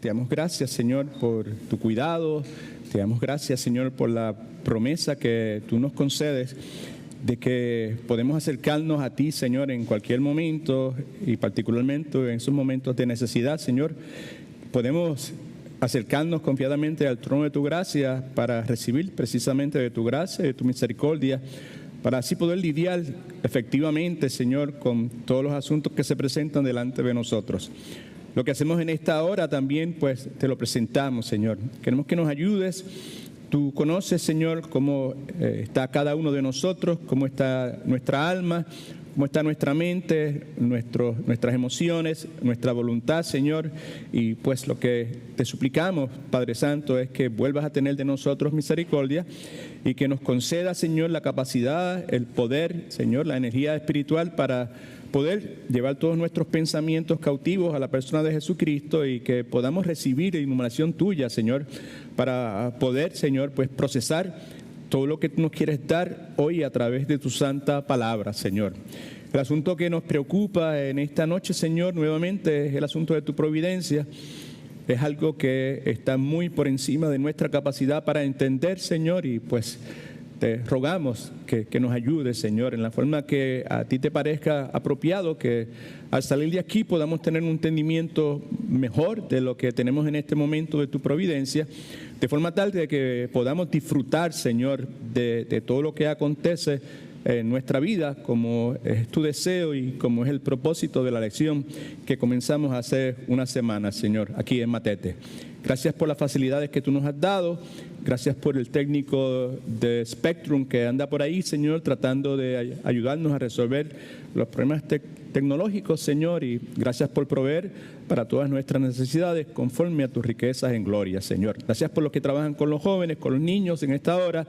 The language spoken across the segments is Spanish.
Te damos gracias, Señor, por tu cuidado. Te damos gracias, Señor, por la promesa que tú nos concedes de que podemos acercarnos a ti, Señor, en cualquier momento y particularmente en esos momentos de necesidad, Señor. Podemos acercarnos confiadamente al trono de tu gracia para recibir precisamente de tu gracia y de tu misericordia, para así poder lidiar efectivamente, Señor, con todos los asuntos que se presentan delante de nosotros. Lo que hacemos en esta hora también, pues, te lo presentamos, Señor. Queremos que nos ayudes. Tú conoces, Señor, cómo está cada uno de nosotros, cómo está nuestra alma, cómo está nuestra mente, nuestras emociones, nuestra voluntad, Señor. Y pues lo que te suplicamos, Padre Santo, es que vuelvas a tener de nosotros misericordia y que nos conceda, Señor, la capacidad, el poder, Señor, la energía espiritual para poder llevar todos nuestros pensamientos cautivos a la persona de Jesucristo y que podamos recibir iluminación tuya, Señor, para poder, Señor, pues procesar todo lo que tú nos quieres dar hoy a través de tu santa palabra, Señor. El asunto que nos preocupa en esta noche, Señor, nuevamente es el asunto de tu providencia. Es algo que está muy por encima de nuestra capacidad para entender, Señor, y pues te rogamos que nos ayudes, Señor, en la forma que a ti te parezca apropiado, que al salir de aquí podamos tener un entendimiento mejor de lo que tenemos en este momento de tu providencia, de forma tal de que podamos disfrutar, Señor, de todo lo que acontece en nuestra vida, como es tu deseo y como es el propósito de la lección que comenzamos hace una semana, Señor, aquí en Matete. Gracias por las facilidades que tú nos has dado. Gracias por el técnico de Spectrum que anda por ahí, Señor, tratando de ayudarnos a resolver los problemas tecnológicos, Señor. Y gracias por proveer para todas nuestras necesidades conforme a tus riquezas en gloria, Señor. Gracias por los que trabajan con los jóvenes, con los niños en esta hora.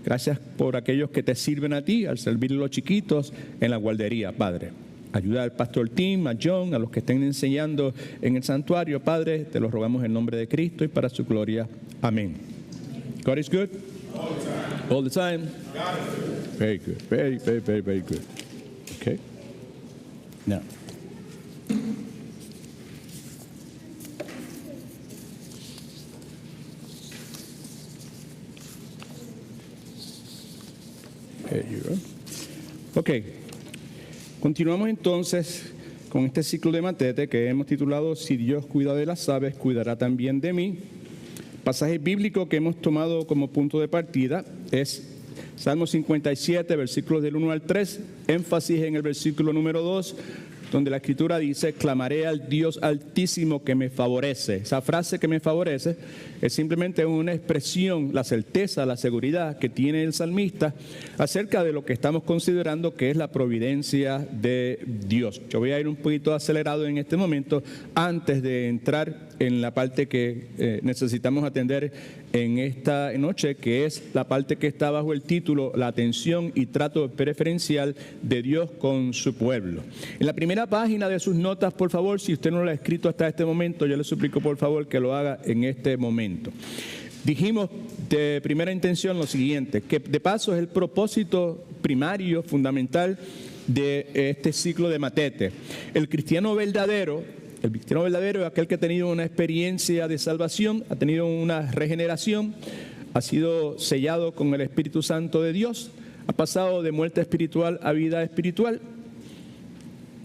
Gracias por aquellos que te sirven a ti al servir a los chiquitos en la guardería, Padre. Ayuda al pastor Tim, a John, a los que estén enseñando en el santuario, Padre. Te lo rogamos en nombre de Cristo y para su gloria. Amén. God is good? All the time? Very good. Very, very, very, very good. Okay. Now. There you go. Okay. Continuamos entonces con este ciclo de Matete que hemos titulado Si Dios cuida de las aves, cuidará también de mí. Pasaje bíblico que hemos tomado como punto de partida es Salmo 57, versículos del 1 al 3, énfasis en el versículo número 2, donde la Escritura dice, clamaré al Dios altísimo que me favorece. Esa frase que me favorece es simplemente una expresión, la certeza, la seguridad que tiene el salmista acerca de lo que estamos considerando que es la providencia de Dios. Yo voy a ir un poquito acelerado en este momento antes de entrar en la parte que necesitamos atender en esta noche, que es la parte que está bajo el título La atención y trato preferencial de Dios con su pueblo. En la primera página de sus notas, por favor, si usted no lo ha escrito hasta este momento, yo le suplico por favor que lo haga en este momento. Dijimos de primera intención lo siguiente, que de paso es el propósito primario, fundamental de este ciclo de Matete. El cristiano verdadero es aquel que ha tenido una experiencia de salvación, ha tenido una regeneración, ha sido sellado con el Espíritu Santo de Dios, ha pasado de muerte espiritual a vida espiritual.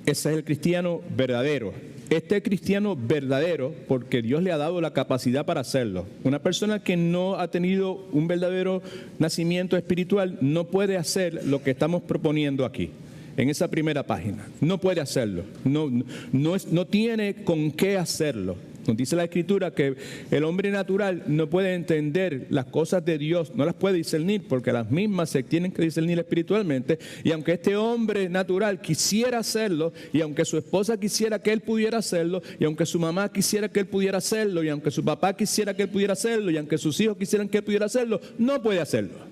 Ese es el cristiano verdadero. Este cristiano verdadero, porque Dios le ha dado la capacidad para hacerlo. Una persona que no ha tenido un verdadero nacimiento espiritual no puede hacer lo que estamos proponiendo aquí. En esa primera página. No puede hacerlo. No tiene con qué hacerlo. Nos dice la Escritura que el hombre natural no puede entender las cosas de Dios, no las puede discernir porque las mismas se tienen que discernir espiritualmente. Y aunque este hombre natural quisiera hacerlo, y aunque su esposa quisiera que él pudiera hacerlo, y aunque su mamá quisiera que él pudiera hacerlo, y aunque su papá quisiera que él pudiera hacerlo, y aunque sus hijos quisieran que él pudiera hacerlo, no puede hacerlo.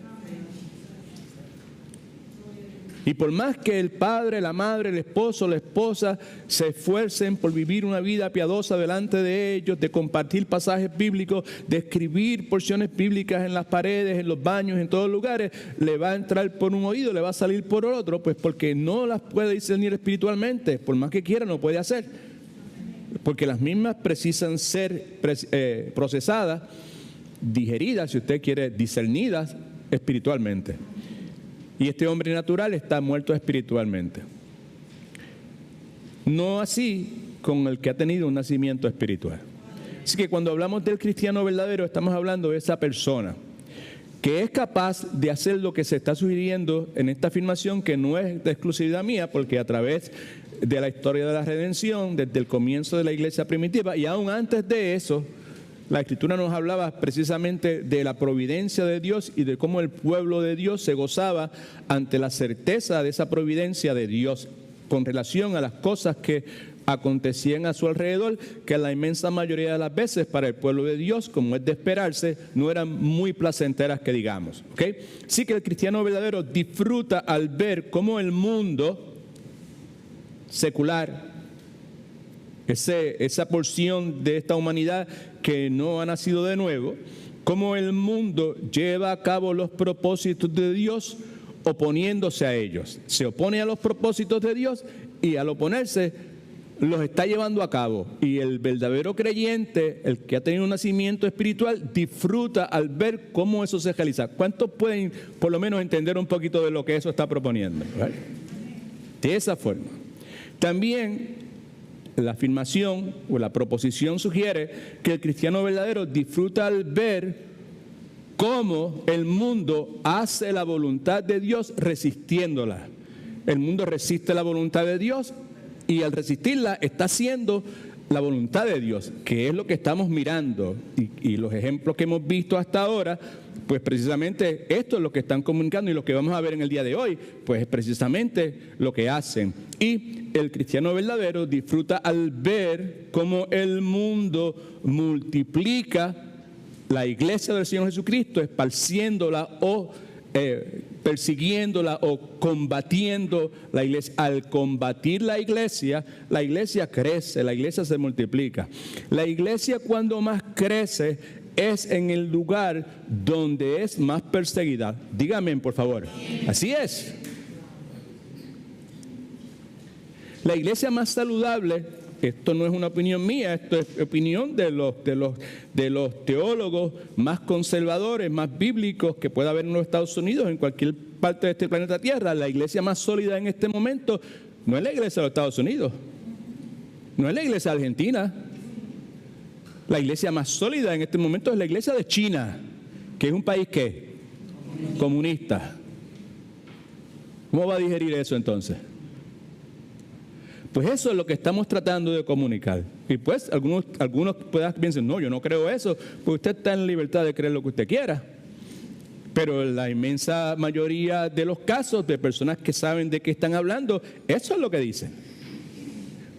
Y por más que el padre, la madre, el esposo, la esposa se esfuercen por vivir una vida piadosa delante de ellos, de compartir pasajes bíblicos, de escribir porciones bíblicas en las paredes, en los baños, en todos lugares, le va a entrar por un oído, le va a salir por el otro, pues porque no las puede discernir espiritualmente, por más que quiera no puede hacer. porque las mismas precisan ser procesadas, digeridas, si usted quiere, discernidas espiritualmente. Y este hombre natural está muerto espiritualmente. No así con el que ha tenido un nacimiento espiritual. Así que cuando hablamos del cristiano verdadero, estamos hablando de esa persona que es capaz de hacer lo que se está sugiriendo en esta afirmación, que no es de exclusividad mía, porque a través de la historia de la redención, desde el comienzo de la iglesia primitiva, y aún antes de eso, la Escritura nos hablaba precisamente de la providencia de Dios y de cómo el pueblo de Dios se gozaba ante la certeza de esa providencia de Dios con relación a las cosas que acontecían a su alrededor, que la inmensa mayoría de las veces para el pueblo de Dios, como es de esperarse, no eran muy placenteras que digamos. ¿Okay? Sí que el cristiano verdadero disfruta al ver cómo el mundo secular, esa porción de esta humanidad que no ha nacido de nuevo, cómo el mundo lleva a cabo los propósitos de Dios oponiéndose a ellos. Se opone a los propósitos de Dios y al oponerse los está llevando a cabo. Y el verdadero creyente, el que ha tenido un nacimiento espiritual, disfruta al ver cómo eso se realiza. ¿Cuántos pueden por lo menos entender un poquito de lo que eso está proponiendo? ¿Right? De esa forma. También la afirmación o la proposición sugiere que el cristiano verdadero disfruta al ver cómo el mundo hace la voluntad de Dios resistiéndola. El mundo resiste la voluntad de Dios y al resistirla está haciendo la voluntad de Dios, que es lo que estamos mirando. Y los ejemplos que hemos visto hasta ahora, pues precisamente esto es lo que están comunicando, y lo que vamos a ver en el día de hoy, pues es precisamente lo que hacen. Y el cristiano verdadero disfruta al ver cómo el mundo multiplica la iglesia del Señor Jesucristo, esparciéndola o persiguiéndola o combatiendo la iglesia. Al combatir la iglesia crece, la iglesia se multiplica. La iglesia, cuando más crece, es en el lugar donde es más perseguida. Dígame, por favor. Así es. La iglesia más saludable, esto no es una opinión mía, esto es opinión de los teólogos más conservadores, más bíblicos que pueda haber en los Estados Unidos, en cualquier parte de este planeta Tierra. La iglesia más sólida en este momento no es la iglesia de los Estados Unidos, no es la iglesia de Argentina. La iglesia más sólida en este momento es la iglesia de China, que es un país ¿qué? Comunista. ¿Cómo va a digerir eso entonces? Pues eso es lo que estamos tratando de comunicar. Y pues algunos puedan pensar, no, yo no creo eso. Pues usted está en libertad de creer lo que usted quiera. Pero la inmensa mayoría de los casos de personas que saben de qué están hablando, eso es lo que dicen.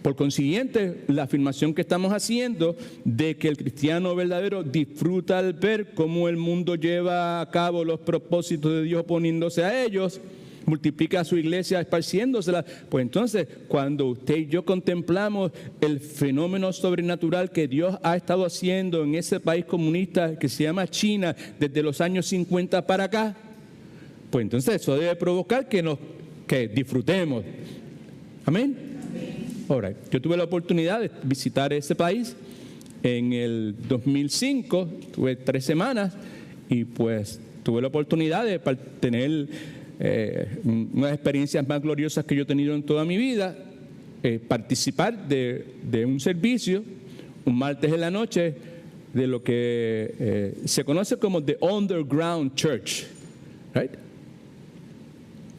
Por consiguiente, la afirmación que estamos haciendo de que el cristiano verdadero disfruta al ver cómo el mundo lleva a cabo los propósitos de Dios oponiéndose a ellos, multiplica a su iglesia esparciéndosela, pues entonces cuando usted y yo contemplamos el fenómeno sobrenatural que Dios ha estado haciendo en ese país comunista que se llama China desde los años 50 para acá, pues entonces eso debe provocar que disfrutemos. Amén. Ahora, yo tuve la oportunidad de visitar ese país en el 2005, tuve 3 semanas y pues tuve la oportunidad de tener unas experiencias más gloriosas que yo he tenido en toda mi vida, participar de un servicio, un martes en la noche, de lo que se conoce como The Underground Church, right?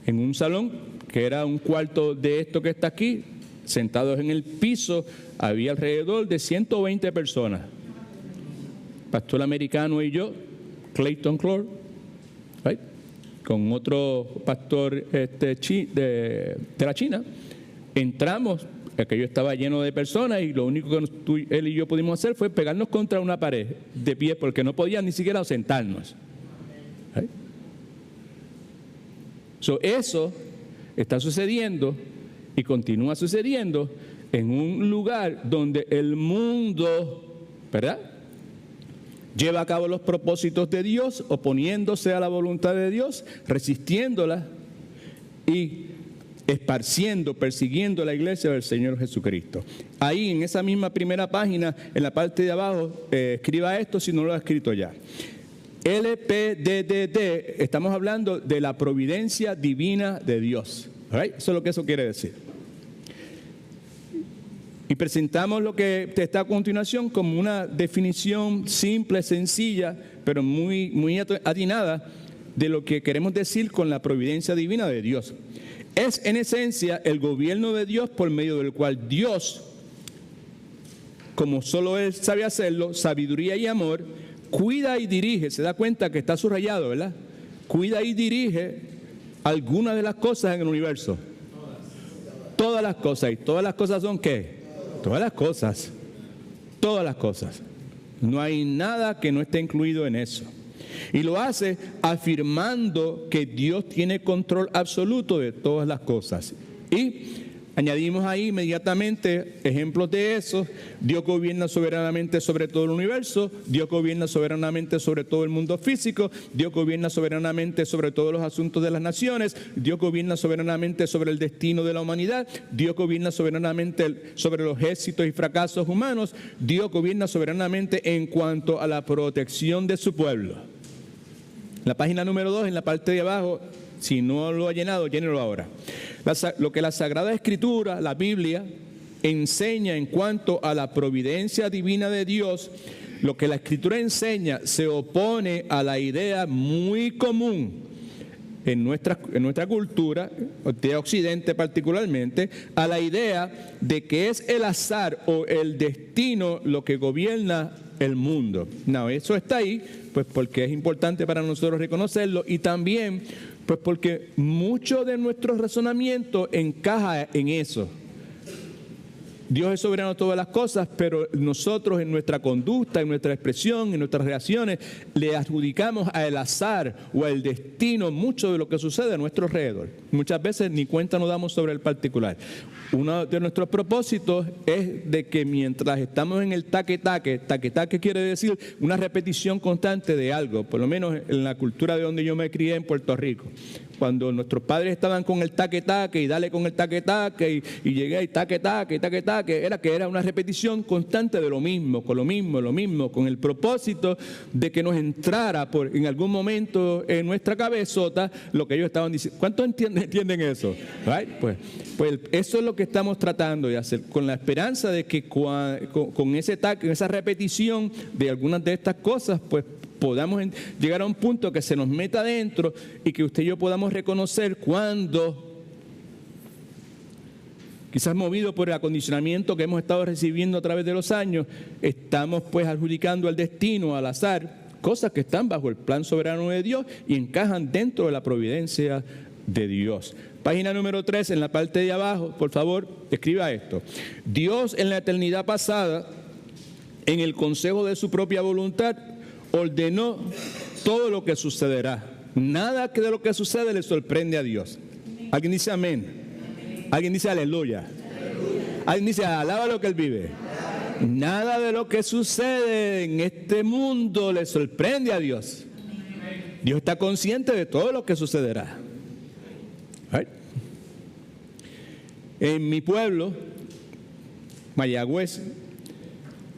En un salón que era un cuarto de esto que está aquí, sentados en el piso, había alrededor de 120 personas. Pastor americano y yo, Clayton Clore, right? Con otro pastor de la China, entramos, aquello estaba lleno de personas y lo único que él y yo pudimos hacer fue pegarnos contra una pared de pie porque no podíamos ni siquiera sentarnos. ¿Right? Eso está sucediendo y continúa sucediendo en un lugar donde el mundo, ¿verdad?, lleva a cabo los propósitos de Dios, oponiéndose a la voluntad de Dios, resistiéndola, y esparciendo, persiguiendo la iglesia del Señor Jesucristo. Ahí en esa misma primera página, en la parte de abajo, escriba esto si no lo ha escrito ya. LPDDD, estamos hablando de la providencia divina de Dios. ¿Right? Eso es lo que eso quiere decir. Y presentamos lo que está a continuación como una definición simple, sencilla, pero muy atinada de lo que queremos decir con la providencia divina de Dios. Es en esencia el gobierno de Dios por medio del cual Dios, como solo Él sabe hacerlo, sabiduría y amor, cuida y dirige. Se da cuenta que está subrayado, ¿verdad? Cuida y dirige algunas de las cosas en el universo. Todas las cosas. ¿Y todas las cosas son qué? Todas las cosas. Todas las cosas. No hay nada que no esté incluido en eso. Y lo hace afirmando que Dios tiene control absoluto de todas las cosas. Y añadimos ahí inmediatamente ejemplos de eso. Dios gobierna soberanamente sobre todo el universo. Dios gobierna soberanamente sobre todo el mundo físico. Dios gobierna soberanamente sobre todos los asuntos de las naciones. Dios gobierna soberanamente sobre el destino de la humanidad. Dios gobierna soberanamente sobre los éxitos y fracasos humanos. Dios gobierna soberanamente en cuanto a la protección de su pueblo. La página número 2, en la parte de abajo, si no lo ha llenado, llénelo ahora. Lo que la Sagrada Escritura, la Biblia, enseña en cuanto a la providencia divina de Dios, lo que la Escritura enseña se opone a la idea muy común en nuestra cultura, de Occidente particularmente, a la idea de que es el azar o el destino lo que gobierna el mundo. No, eso está ahí, pues porque es importante para nosotros reconocerlo, y también pues porque mucho de nuestro razonamiento encaja en eso. Dios es soberano de todas las cosas, pero nosotros en nuestra conducta, en nuestra expresión, en nuestras reacciones, le adjudicamos al azar o al destino mucho de lo que sucede a nuestro alrededor. Muchas veces ni cuenta nos damos sobre el particular. Uno de nuestros propósitos es de que mientras estamos en el taque-taque quiere decir una repetición constante de algo, por lo menos en la cultura de donde yo me crié en Puerto Rico. Cuando nuestros padres estaban con el taque-taque y dale con el taque-taque y llegué y taque-taque, era una repetición constante de lo mismo, con el propósito de que nos entrara en algún momento en nuestra cabezota lo que ellos estaban diciendo. ¿Cuántos entienden eso? Right? Pues eso es lo que estamos tratando de hacer, con la esperanza de que con ese taque, esa repetición de algunas de estas cosas, pues podamos llegar a un punto que se nos meta adentro y que usted y yo podamos reconocer cuando, quizás movido por el acondicionamiento que hemos estado recibiendo a través de los años, estamos pues adjudicando al destino, al azar, cosas que están bajo el plan soberano de Dios y encajan dentro de la providencia de Dios. Página número 3, en la parte de abajo, por favor, escriba esto. Dios en la eternidad pasada, en el consejo de su propia voluntad, ordenó todo lo que sucederá. Nada de lo que sucede le sorprende a Dios. ¿Alguien dice amén? ¿Alguien dice aleluya? ¿Alguien dice alaba lo que Él vive? Nada de lo que sucede en este mundo le sorprende a Dios. Dios está consciente de todo lo que sucederá. Right? En mi pueblo, Mayagüez,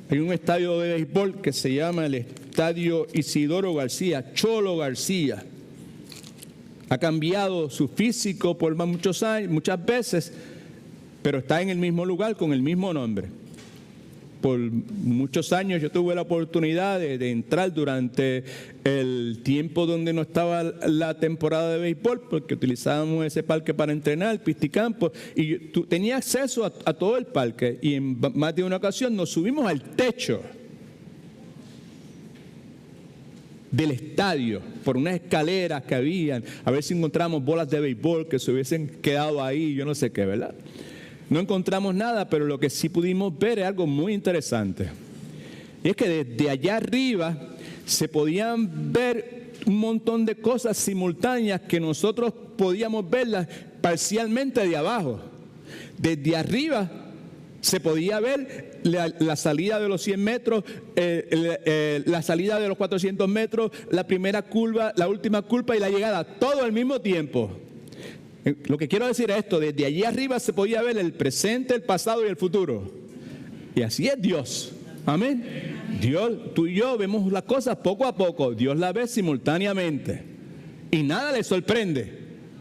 hay un estadio de béisbol que se llama el Estadio Isidoro García, Cholo García. Ha cambiado su físico por muchos años, muchas veces, pero está en el mismo lugar con el mismo nombre. Por muchos años yo tuve la oportunidad de entrar durante el tiempo donde no estaba la temporada de béisbol, porque utilizábamos ese parque para entrenar, pisticampo, y tenía acceso a todo el parque, y en más de una ocasión nos subimos al techo del estadio por unas escaleras que habían, a ver si encontramos bolas de béisbol que se hubiesen quedado ahí, yo no sé qué, ¿verdad? No encontramos nada, pero lo que sí pudimos ver es algo muy interesante. Y es que desde allá arriba se podían ver un montón de cosas simultáneas que nosotros podíamos verlas parcialmente de abajo. Desde arriba se podía ver la salida de los 100 metros, la salida de los 400 metros, la primera curva, la última curva y la llegada, todo al mismo tiempo. Lo que quiero decir es esto, desde allí arriba se podía ver el presente, el pasado y el futuro. Y así es Dios. Amén. Dios, tú y yo vemos las cosas poco a poco. Dios las ve simultáneamente. Y nada le sorprende.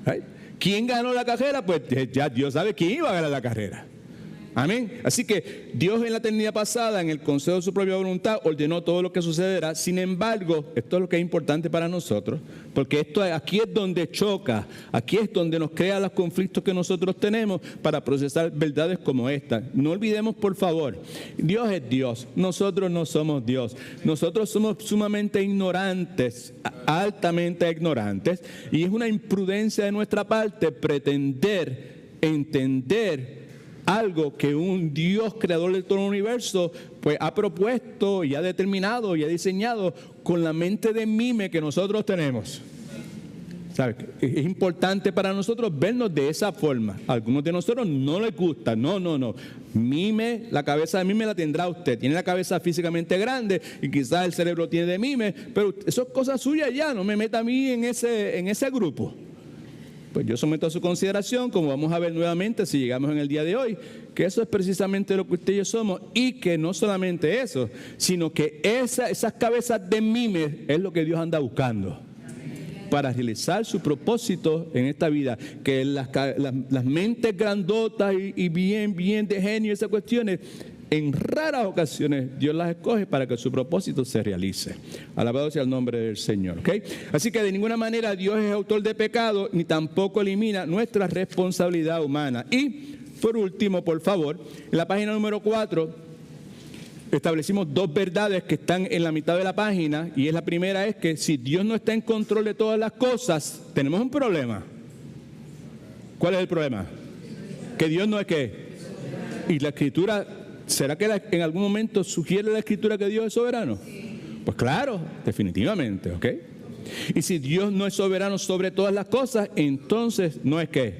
¿Right? ¿Quién ganó la carrera? Pues ya Dios sabe quién iba a ganar la carrera. Amén. Así que Dios en la eternidad pasada, en el consejo de su propia voluntad, ordenó todo lo que sucederá. Sin embargo, esto es lo que es importante para nosotros, porque aquí es donde choca, aquí es donde nos crea los conflictos que nosotros tenemos para procesar verdades como esta. No olvidemos, por favor, Dios es Dios, nosotros no somos Dios. Nosotros somos sumamente ignorantes, altamente ignorantes, y es una imprudencia de nuestra parte pretender entender algo que un Dios creador de todo el universo pues ha propuesto y ha determinado y ha diseñado con la mente de mime que nosotros tenemos. ¿Sabe? Es importante para nosotros vernos de esa forma. A algunos de nosotros no les gusta. No. Mime, la cabeza de mime la tendrá usted. Tiene la cabeza físicamente grande y quizás el cerebro tiene de mime, pero eso es cosa suya ya. No me meta a mí en ese grupo. Pues yo someto a su consideración, como vamos a ver nuevamente si llegamos en el día de hoy, que eso es precisamente lo que usted y yo somos, y que no solamente eso, sino que esas cabezas de mime es lo que Dios anda buscando para realizar su propósito en esta vida, que las mentes grandotas y bien de genio, esas cuestiones, en raras ocasiones Dios las escoge para que su propósito se realice. Alabado sea el nombre del Señor. ¿Okay? Así que de ninguna manera Dios es autor de pecado, ni tampoco elimina nuestra responsabilidad humana. Y por último, por favor, en la página número 4 establecimos dos verdades que están en la mitad de la página, y la primera es que si Dios no está en control de todas las cosas, tenemos un problema. ¿Cuál es el problema? Que Dios no es qué. Y la Escritura, ¿será que en algún momento sugiere la Escritura que Dios es soberano? Pues claro, definitivamente, ¿ok? Y si Dios no es soberano sobre todas las cosas, entonces no es qué,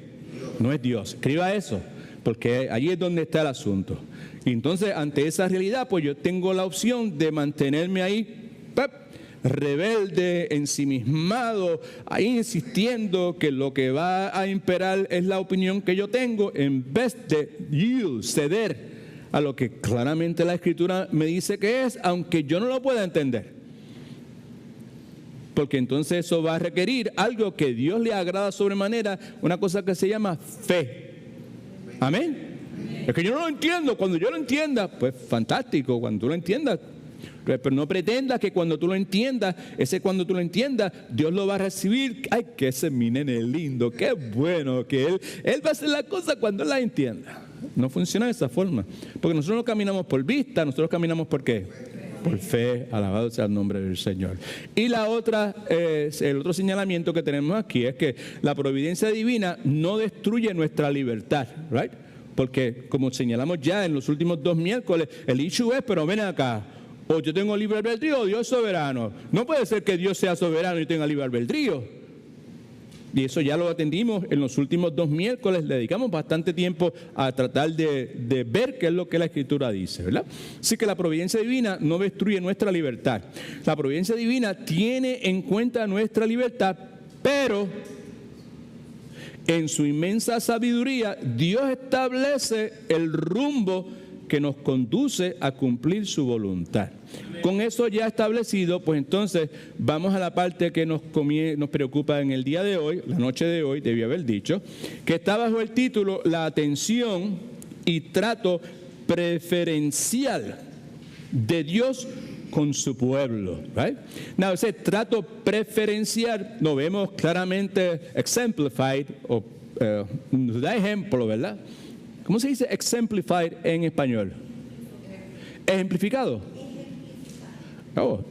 no es Dios. Escriba eso, porque allí es donde está el asunto. Y entonces, ante esa realidad, pues yo tengo la opción de mantenerme ahí, rebelde, ensimismado, ahí insistiendo que lo que va a imperar es la opinión que yo tengo, en vez de ceder a lo que claramente la Escritura me dice que es, aunque yo no lo pueda entender. Porque entonces eso va a requerir algo que Dios le agrada sobremanera, una cosa que se llama fe. Amén. Es que yo no lo entiendo. Cuando yo lo entienda, pues fantástico, cuando tú lo entiendas. Pero no pretendas que cuando tú lo entiendas, Dios lo va a recibir. Ay, que ese es mi nene lindo, qué bueno, que Él va a hacer la cosa cuando Él la entienda. No funciona de esa forma, porque nosotros no caminamos por vista, nosotros caminamos ¿por qué? Por fe. Alabado sea el nombre del Señor. Y la otra, el otro señalamiento que tenemos aquí es que la providencia divina no destruye nuestra libertad, ¿right? Porque como señalamos ya en los últimos 2 miércoles, el issue es, pero ven acá, o yo tengo libre albedrío o Dios es soberano. No puede ser que Dios sea soberano y tenga libre albedrío. Y eso ya lo atendimos en los últimos 2 miércoles. Le dedicamos bastante tiempo a tratar de ver qué es lo que la Escritura dice, ¿verdad? Así que la providencia divina no destruye nuestra libertad. La providencia divina tiene en cuenta nuestra libertad, pero en su inmensa sabiduría, Dios establece el rumbo que nos conduce a cumplir su voluntad. Con eso ya establecido, pues entonces vamos a la parte que nos preocupa en el día de hoy, la noche de hoy, debí haber dicho, que está bajo el título La atención y trato preferencial de Dios con su pueblo. Right? Now, ese trato preferencial lo vemos claramente exemplified, o nos da ejemplo, ¿verdad? ¿Cómo se dice exemplified en español? Ejemplificado.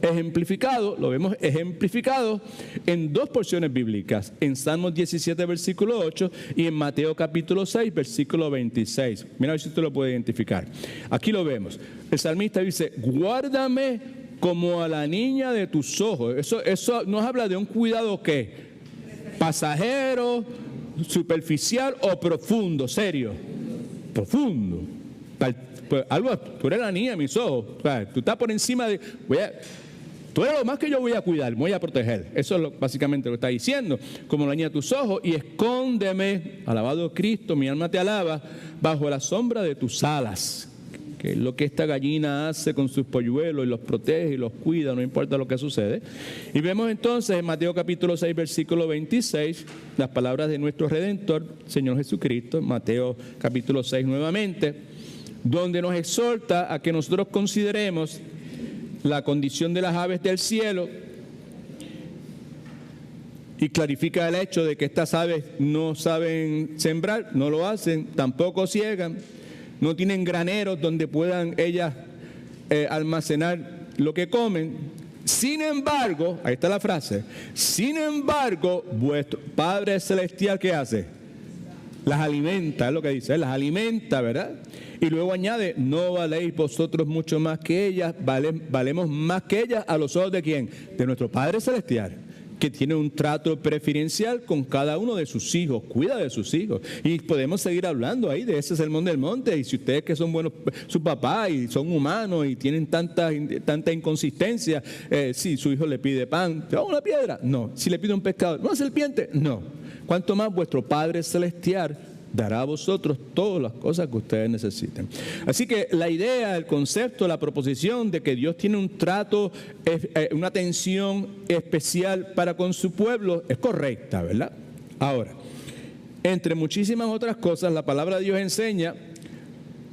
Ejemplificado, lo vemos ejemplificado en 2 porciones bíblicas, en Salmos 17, versículo 8 y en Mateo capítulo 6, versículo 26. Mira a ver si usted lo puede identificar. Aquí lo vemos. El salmista dice, guárdame como a la niña de tus ojos. Eso nos habla de un cuidado ¿qué? Pasajero, superficial o profundo, serio. Profundo. Pues algo, tú eres la niña de mis ojos. O sea, tú estás por encima de... Tú eres lo más que yo voy a cuidar, voy a proteger. Eso es básicamente lo que está diciendo. Como la niña a tus ojos, y escóndeme, alabado Cristo, mi alma te alaba, bajo la sombra de tus alas. Que es lo que esta gallina hace con sus polluelos y los protege y los cuida, no importa lo que sucede. Y vemos entonces en Mateo capítulo 6, versículo 26, las palabras de nuestro Redentor, Señor Jesucristo, Mateo capítulo 6 nuevamente, donde nos exhorta a que nosotros consideremos la condición de las aves del cielo y clarifica el hecho de que estas aves no saben sembrar, no lo hacen, tampoco ciegan, no tienen graneros donde puedan ellas almacenar lo que comen. Sin embargo, ahí está la frase, sin embargo, vuestro Padre Celestial, ¿qué hace? Las alimenta, es lo que dice, las alimenta, ¿verdad? Y luego añade, no valéis vosotros mucho más que ellas, valemos más que ellas a los ojos de ¿quién? De nuestro Padre Celestial, que tiene un trato preferencial con cada uno de sus hijos, cuida de sus hijos. Y podemos seguir hablando ahí de ese sermón del monte, y si ustedes que son buenos, su papá, y son humanos, y tienen tanta inconsistencia, si su hijo le pide pan, ¿te hago una piedra? No. Si le pide un pescado, ¿una serpiente? No. Cuanto más vuestro Padre Celestial dará a vosotros todas las cosas que ustedes necesiten. Así que la idea, el concepto, la proposición de que Dios tiene un trato, una atención especial para con su pueblo es correcta, ¿verdad? Ahora, entre muchísimas otras cosas, la palabra de Dios enseña,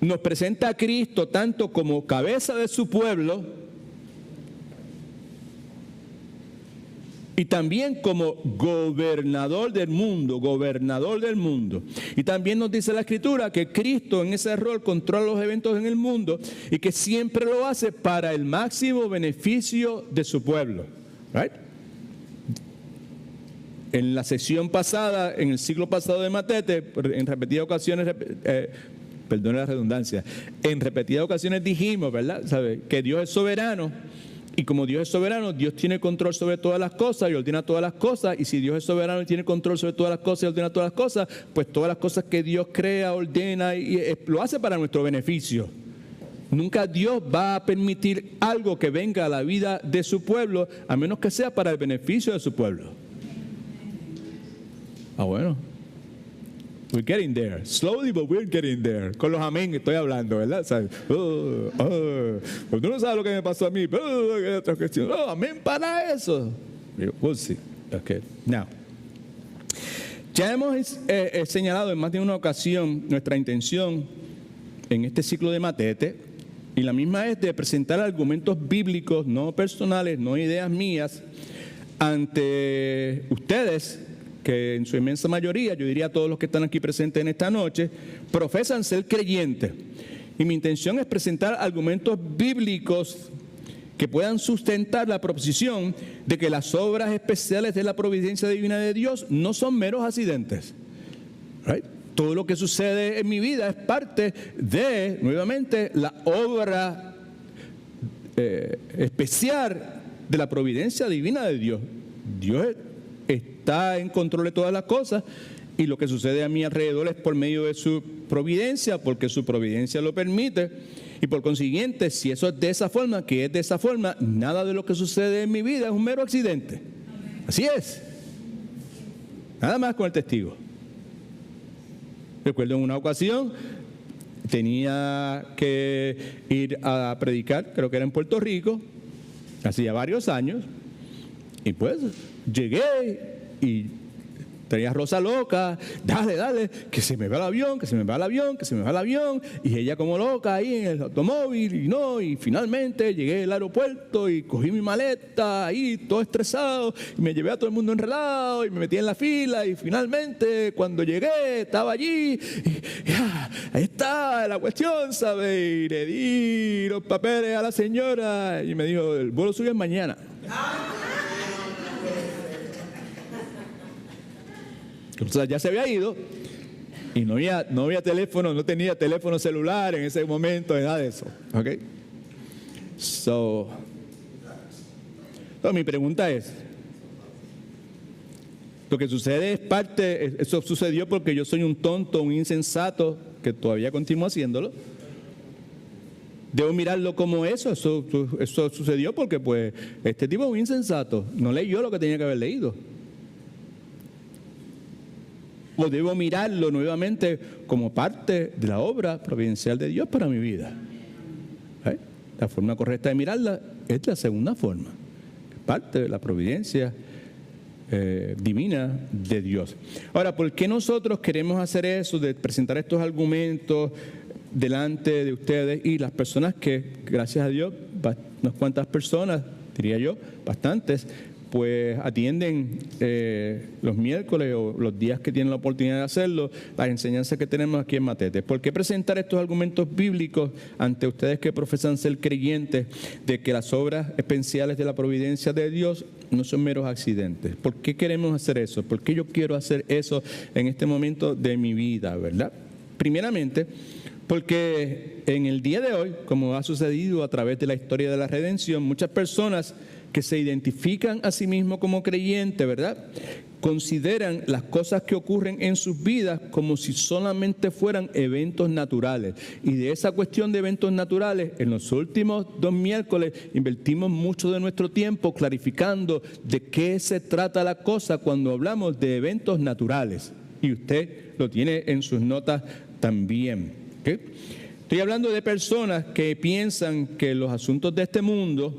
nos presenta a Cristo tanto como cabeza de su pueblo y también como gobernador del mundo, Y también nos dice la Escritura que Cristo en ese rol controla los eventos en el mundo y que siempre lo hace para el máximo beneficio de su pueblo. Right? En la sesión pasada, en el siglo pasado de Matete, en repetidas ocasiones, perdone la redundancia, en repetidas ocasiones dijimos, ¿verdad? ¿Sabe? Que Dios es soberano. Y como Dios es soberano, Dios tiene control sobre todas las cosas y ordena todas las cosas. Y si Dios es soberano y tiene control sobre todas las cosas y ordena todas las cosas, pues todas las cosas que Dios crea, ordena y lo hace para nuestro beneficio. Nunca Dios va a permitir algo que venga a la vida de su pueblo, a menos que sea para el beneficio de su pueblo. Bueno. We're getting there. Slowly, but we're getting there. Con los amén estoy hablando, ¿verdad? ¿Sabes? Pues tú no sabes lo que me pasó a mí. Amén para eso. We'll see. Okay. Now, ya hemos señalado en más de una ocasión nuestra intención en este ciclo de Matete, y la misma es de presentar argumentos bíblicos, no personales, no ideas mías, ante ustedes, que en su inmensa mayoría, yo diría todos los que están aquí presentes en esta noche, profesan ser creyentes. Y mi intención es presentar argumentos bíblicos que puedan sustentar la proposición de que las obras especiales de la providencia divina de Dios no son meros accidentes. Right? Todo lo que sucede en mi vida es parte de, nuevamente, la obra especial de la providencia divina de Dios. Dios está en control de todas las cosas, y lo que sucede a mi alrededor es por medio de su providencia, porque su providencia lo permite, y por consiguiente, si eso es de esa forma, que es de esa forma, nada de lo que sucede en mi vida es un mero accidente. Así es. Nada más con el testigo. Recuerdo en una ocasión, tenía que ir a predicar, creo que era en Puerto Rico, hacía varios años, y pues llegué y tenía Rosa loca, dale, que se me va el avión, que se me va el avión, y ella como loca ahí en el automóvil, y finalmente llegué al aeropuerto y cogí mi maleta ahí todo estresado, y me llevé a todo el mundo enredado y me metí en la fila, y finalmente cuando llegué estaba allí, y ahí está la cuestión, ¿sabes? Y le di los papeles a la señora y me dijo, el vuelo suyo es mañana. Entonces ya se había ido y no había teléfono, no tenía teléfono celular en ese momento, nada de eso. ¿Ok? Entonces mi pregunta es, lo que sucede es eso sucedió porque yo soy un tonto, un insensato, que todavía continúo haciéndolo, Debo mirarlo como eso sucedió porque pues este tipo es un insensato, no leyó lo que tenía que haber leído. O debo mirarlo nuevamente como parte de la obra providencial de Dios para mi vida. La forma correcta de mirarla es la segunda forma, parte de la providencia divina de Dios. Ahora, ¿por qué nosotros queremos hacer eso, de presentar estos argumentos delante de ustedes y las personas que, gracias a Dios, unas cuantas personas, diría yo, bastantes, pues atienden los miércoles o los días que tienen la oportunidad de hacerlo, las enseñanzas que tenemos aquí en Matete? ¿Por qué presentar estos argumentos bíblicos ante ustedes que profesan ser creyentes de que las obras especiales de la providencia de Dios no son meros accidentes? ¿Por qué queremos hacer eso? ¿Por qué yo quiero hacer eso en este momento de mi vida, verdad? Primeramente, porque en el día de hoy, como ha sucedido a través de la historia de la redención, muchas personas que se identifican a sí mismos como creyentes, ¿verdad?, consideran las cosas que ocurren en sus vidas como si solamente fueran eventos naturales. Y de esa cuestión de eventos naturales, en los últimos 2 miércoles invertimos mucho de nuestro tiempo clarificando de qué se trata la cosa cuando hablamos de eventos naturales. Y usted lo tiene en sus notas también. ¿Okay? Estoy hablando de personas que piensan que los asuntos de este mundo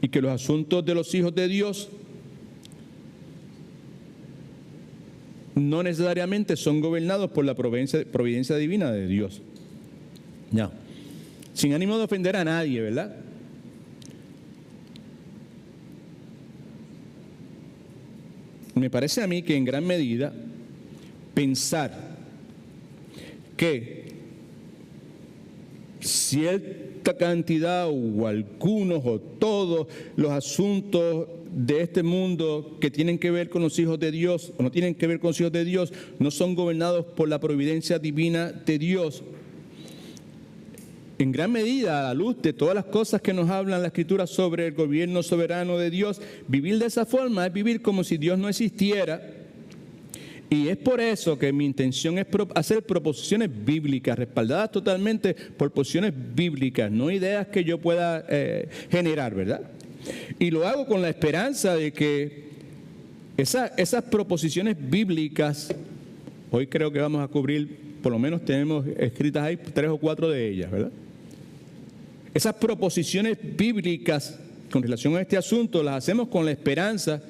y que los asuntos de los hijos de Dios no necesariamente son gobernados por la providencia divina de Dios. No. Sin ánimo de ofender a nadie, ¿verdad? Me parece a mí que en gran medida pensar que cierta cantidad o algunos o todos los asuntos de este mundo que tienen que ver con los hijos de Dios o no tienen que ver con los hijos de Dios no son gobernados por la providencia divina de Dios. En gran medida, a la luz de todas las cosas que nos hablan la Escritura sobre el gobierno soberano de Dios, vivir de esa forma es vivir como si Dios no existiera. Y es por eso que mi intención es hacer proposiciones bíblicas, respaldadas totalmente por posiciones bíblicas, no ideas que yo pueda generar, ¿verdad? Y lo hago con la esperanza de que esas proposiciones bíblicas, hoy creo que vamos a cubrir, por lo menos tenemos escritas ahí 3 o 4 de ellas, ¿verdad? Esas proposiciones bíblicas con relación a este asunto las hacemos con la esperanza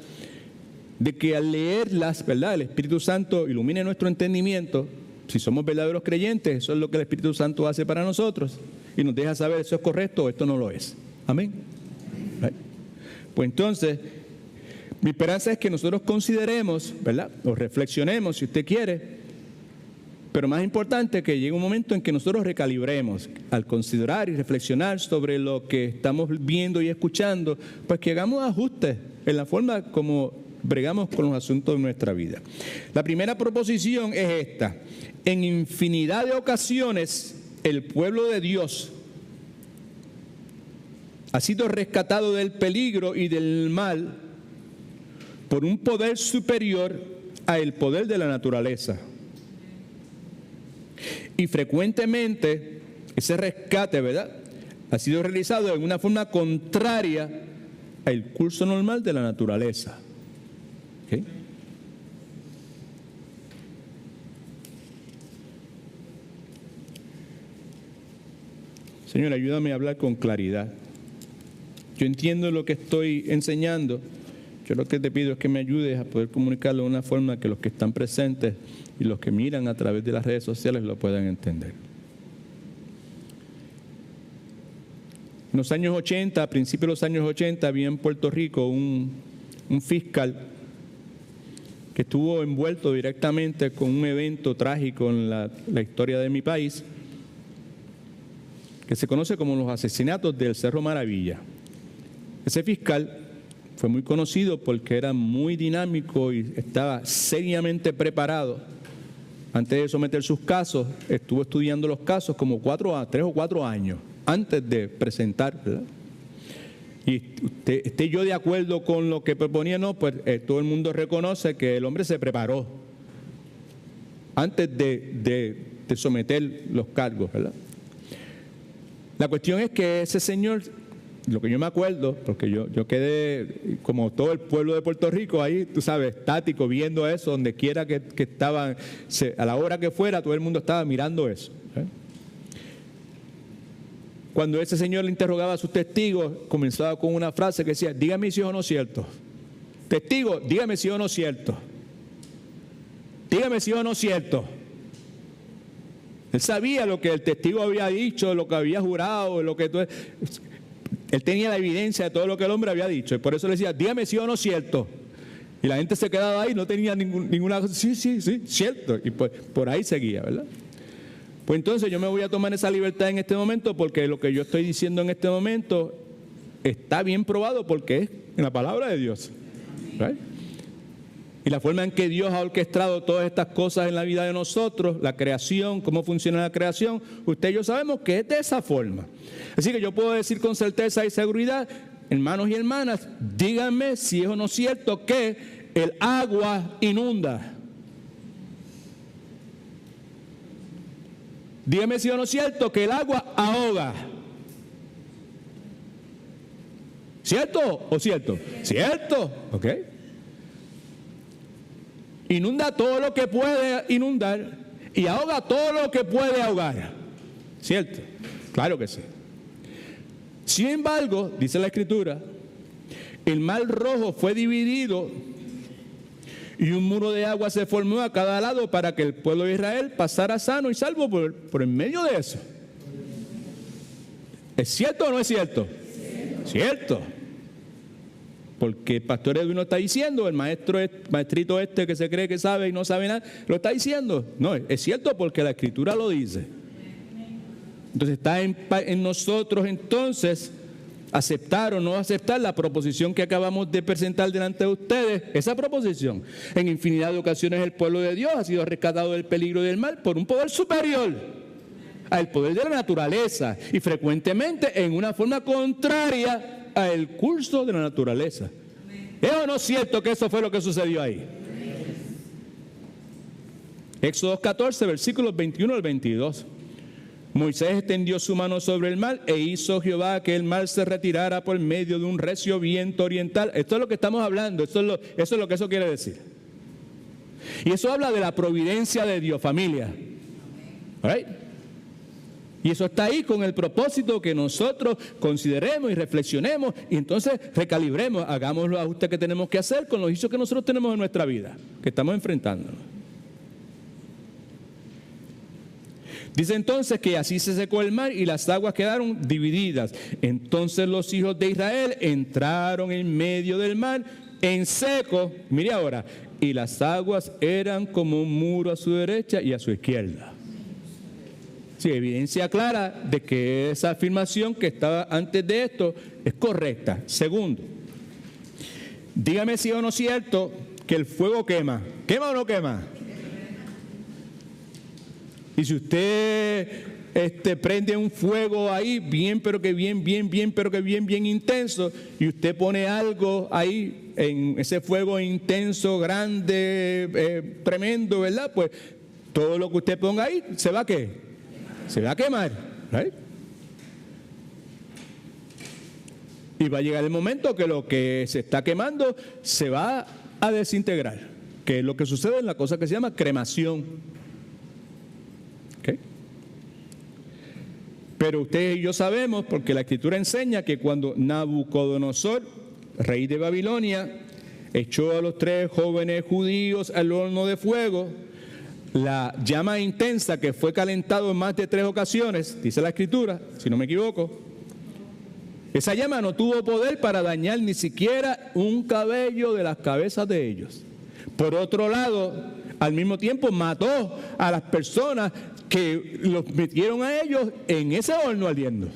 de que al leerlas, ¿verdad?, el Espíritu Santo ilumine nuestro entendimiento. Si somos verdaderos creyentes, eso es lo que el Espíritu Santo hace para nosotros y nos deja saber si eso es correcto o esto no lo es. Amén. Pues entonces, mi esperanza es que nosotros consideremos, ¿verdad?, o reflexionemos, si usted quiere, pero más importante que llegue un momento en que nosotros recalibremos al considerar y reflexionar sobre lo que estamos viendo y escuchando, pues que hagamos ajustes en la forma como bregamos con los asuntos de nuestra vida. La primera proposición es esta: en infinidad de ocasiones el pueblo de Dios ha sido rescatado del peligro y del mal por un poder superior al poder de la naturaleza. Y frecuentemente ese rescate, ¿verdad?, ha sido realizado en una forma contraria al curso normal de la naturaleza. ¿Okay? Señor, ayúdame a hablar con claridad. Yo entiendo lo que estoy enseñando. Yo lo que te pido es que me ayudes a poder comunicarlo de una forma que los que están presentes y los que miran a través de las redes sociales lo puedan entender. En los años 80, a principios de los años 80, había en Puerto Rico un fiscal que estuvo envuelto directamente con un evento trágico en la historia de mi país, que se conoce como los asesinatos del Cerro Maravilla. Ese fiscal fue muy conocido porque era muy dinámico y estaba seriamente preparado. Antes de someter sus casos, estuvo estudiando los casos como 3 o 4 años antes de presentar, ¿verdad? Y esté yo de acuerdo con lo que proponía, no, pues todo el mundo reconoce que el hombre se preparó antes de someter los cargos, ¿verdad? La cuestión es que ese señor, lo que yo me acuerdo, porque yo quedé como todo el pueblo de Puerto Rico ahí, tú sabes, estático, viendo eso, donde quiera que estaban, a la hora que fuera, todo el mundo estaba mirando eso. Cuando ese señor le interrogaba a sus testigos, comenzaba con una frase que decía: dígame si es o no cierto. Testigo, dígame si es o no cierto. Dígame si es o no cierto. Él sabía lo que el testigo había dicho, lo que había jurado, lo que él tenía la evidencia de todo lo que el hombre había dicho, y por eso le decía: dígame si es o no cierto. Y la gente se quedaba ahí, no tenía ninguna, sí, cierto, y pues por ahí seguía, ¿verdad? Pues entonces yo me voy a tomar esa libertad en este momento, porque lo que yo estoy diciendo en este momento está bien probado, porque es en la palabra de Dios, ¿right? Y la forma en que Dios ha orquestado todas estas cosas en la vida de nosotros, la creación, cómo funciona la creación, usted y yo sabemos que es de esa forma. Así que yo puedo decir con certeza y seguridad, hermanos y hermanas, díganme si es o no cierto que el agua inunda. Dígame si es o no cierto que el agua ahoga. ¿Cierto o cierto? Cierto, ¿ok? Inunda todo lo que puede inundar y ahoga todo lo que puede ahogar. ¿Cierto? Claro que sí. Sin embargo, dice la Escritura, el mar Rojo fue dividido y un muro de agua se formó a cada lado para que el pueblo de Israel pasara sano y salvo por en medio de eso. ¿Es cierto o no es cierto? Cierto. Porque el pastor Edwin lo está diciendo, el maestrito este que se cree que sabe y no sabe nada, lo está diciendo. No, es cierto porque la Escritura lo dice. Entonces está en nosotros entonces aceptar o no aceptar la proposición que acabamos de presentar delante de ustedes. Esa proposición, en infinidad de ocasiones el pueblo de Dios ha sido rescatado del peligro y del mal por un poder superior al poder de la naturaleza, y frecuentemente en una forma contraria al curso de la naturaleza. ¿Es o no es cierto que eso fue lo que sucedió ahí? Éxodo 14, versículos 21 al 22. Moisés extendió su mano sobre el mar e hizo Jehová que el mar se retirara por medio de un recio viento oriental. Esto es lo que estamos hablando, eso es lo que eso quiere decir. Y eso habla de la providencia de Dios, familia. ¿Right? Y eso está ahí con el propósito que nosotros consideremos y reflexionemos y entonces recalibremos, hagamos los ajustes que tenemos que hacer con los hechos que nosotros tenemos en nuestra vida, que estamos enfrentándonos. Dice entonces que así se secó el mar y las aguas quedaron divididas. Entonces los hijos de Israel entraron en medio del mar en seco, mire ahora, y las aguas eran como un muro a su derecha y a su izquierda. Sí, evidencia clara de que esa afirmación que estaba antes de esto es correcta. Segundo, dígame si o no es cierto que el fuego quema. ¿Quema o no quema? Y si usted prende un fuego ahí, bien intenso, y usted pone algo ahí en ese fuego intenso, grande, tremendo, ¿verdad? Pues todo lo que usted ponga ahí, ¿se va a qué? Se va a quemar, ¿right? Y va a llegar el momento que lo que se está quemando se va a desintegrar, que es lo que sucede en la cosa que se llama cremación. ¿Okay? Pero ustedes y yo sabemos, porque la Escritura enseña que cuando Nabucodonosor, rey de Babilonia, echó a los 3 jóvenes judíos al horno de fuego, la llama intensa que fue calentado en más de 3 ocasiones, dice la Escritura, si no me equivoco, esa llama no tuvo poder para dañar ni siquiera un cabello de las cabezas de ellos. Por otro lado, al mismo tiempo mató a las personas que los metieron a ellos en ese horno ardiendo.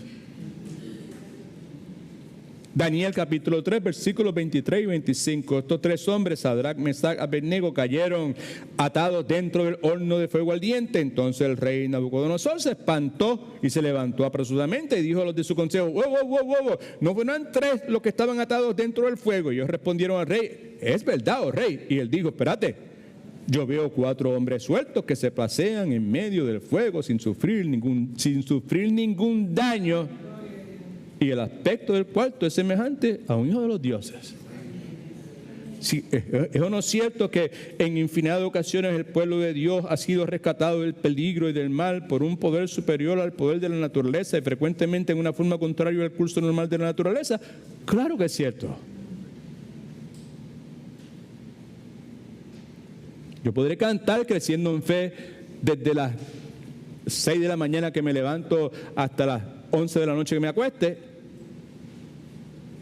Daniel capítulo 3, versículos 23 y 25. Estos 3 hombres, Sadrach, Mesach, Abednego, cayeron atados dentro del horno de fuego ardiente. Entonces el rey Nabucodonosor se espantó y se levantó apresuradamente y dijo a los de su consejo: wow. No eran 3 los que estaban atados dentro del fuego. Y ellos respondieron al rey: es verdad, oh rey. Y él dijo: espérate, Yo veo 4 hombres sueltos que se pasean en medio del fuego sin sufrir ningún daño. Y el aspecto del cuarto es semejante a un hijo de los dioses. Sí, ¿es o no cierto que en infinidad de ocasiones el pueblo de Dios ha sido rescatado del peligro y del mal por un poder superior al poder de la naturaleza y frecuentemente en una forma contraria al curso normal de la naturaleza? Claro que es cierto. Yo podré cantar creciendo en fe desde las 6 de la mañana que me levanto hasta las 11 de la noche que me acueste.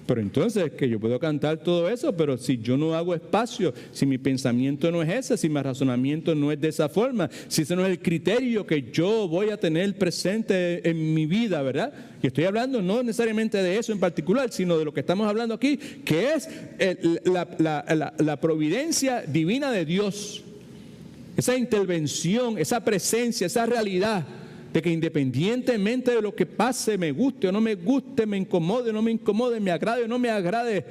Pero entonces, que yo puedo cantar todo eso, pero si yo no hago espacio, si mi pensamiento no es ese, si mi razonamiento no es de esa forma, si ese no es el criterio que yo voy a tener presente en mi vida, ¿verdad? Y estoy hablando no necesariamente de eso en particular, sino de lo que estamos hablando aquí, que es la providencia divina de Dios. Esa intervención, esa presencia, esa realidad de que independientemente de lo que pase, me guste o no me guste, me incomode o no me incomode, me agrade o no me agrade,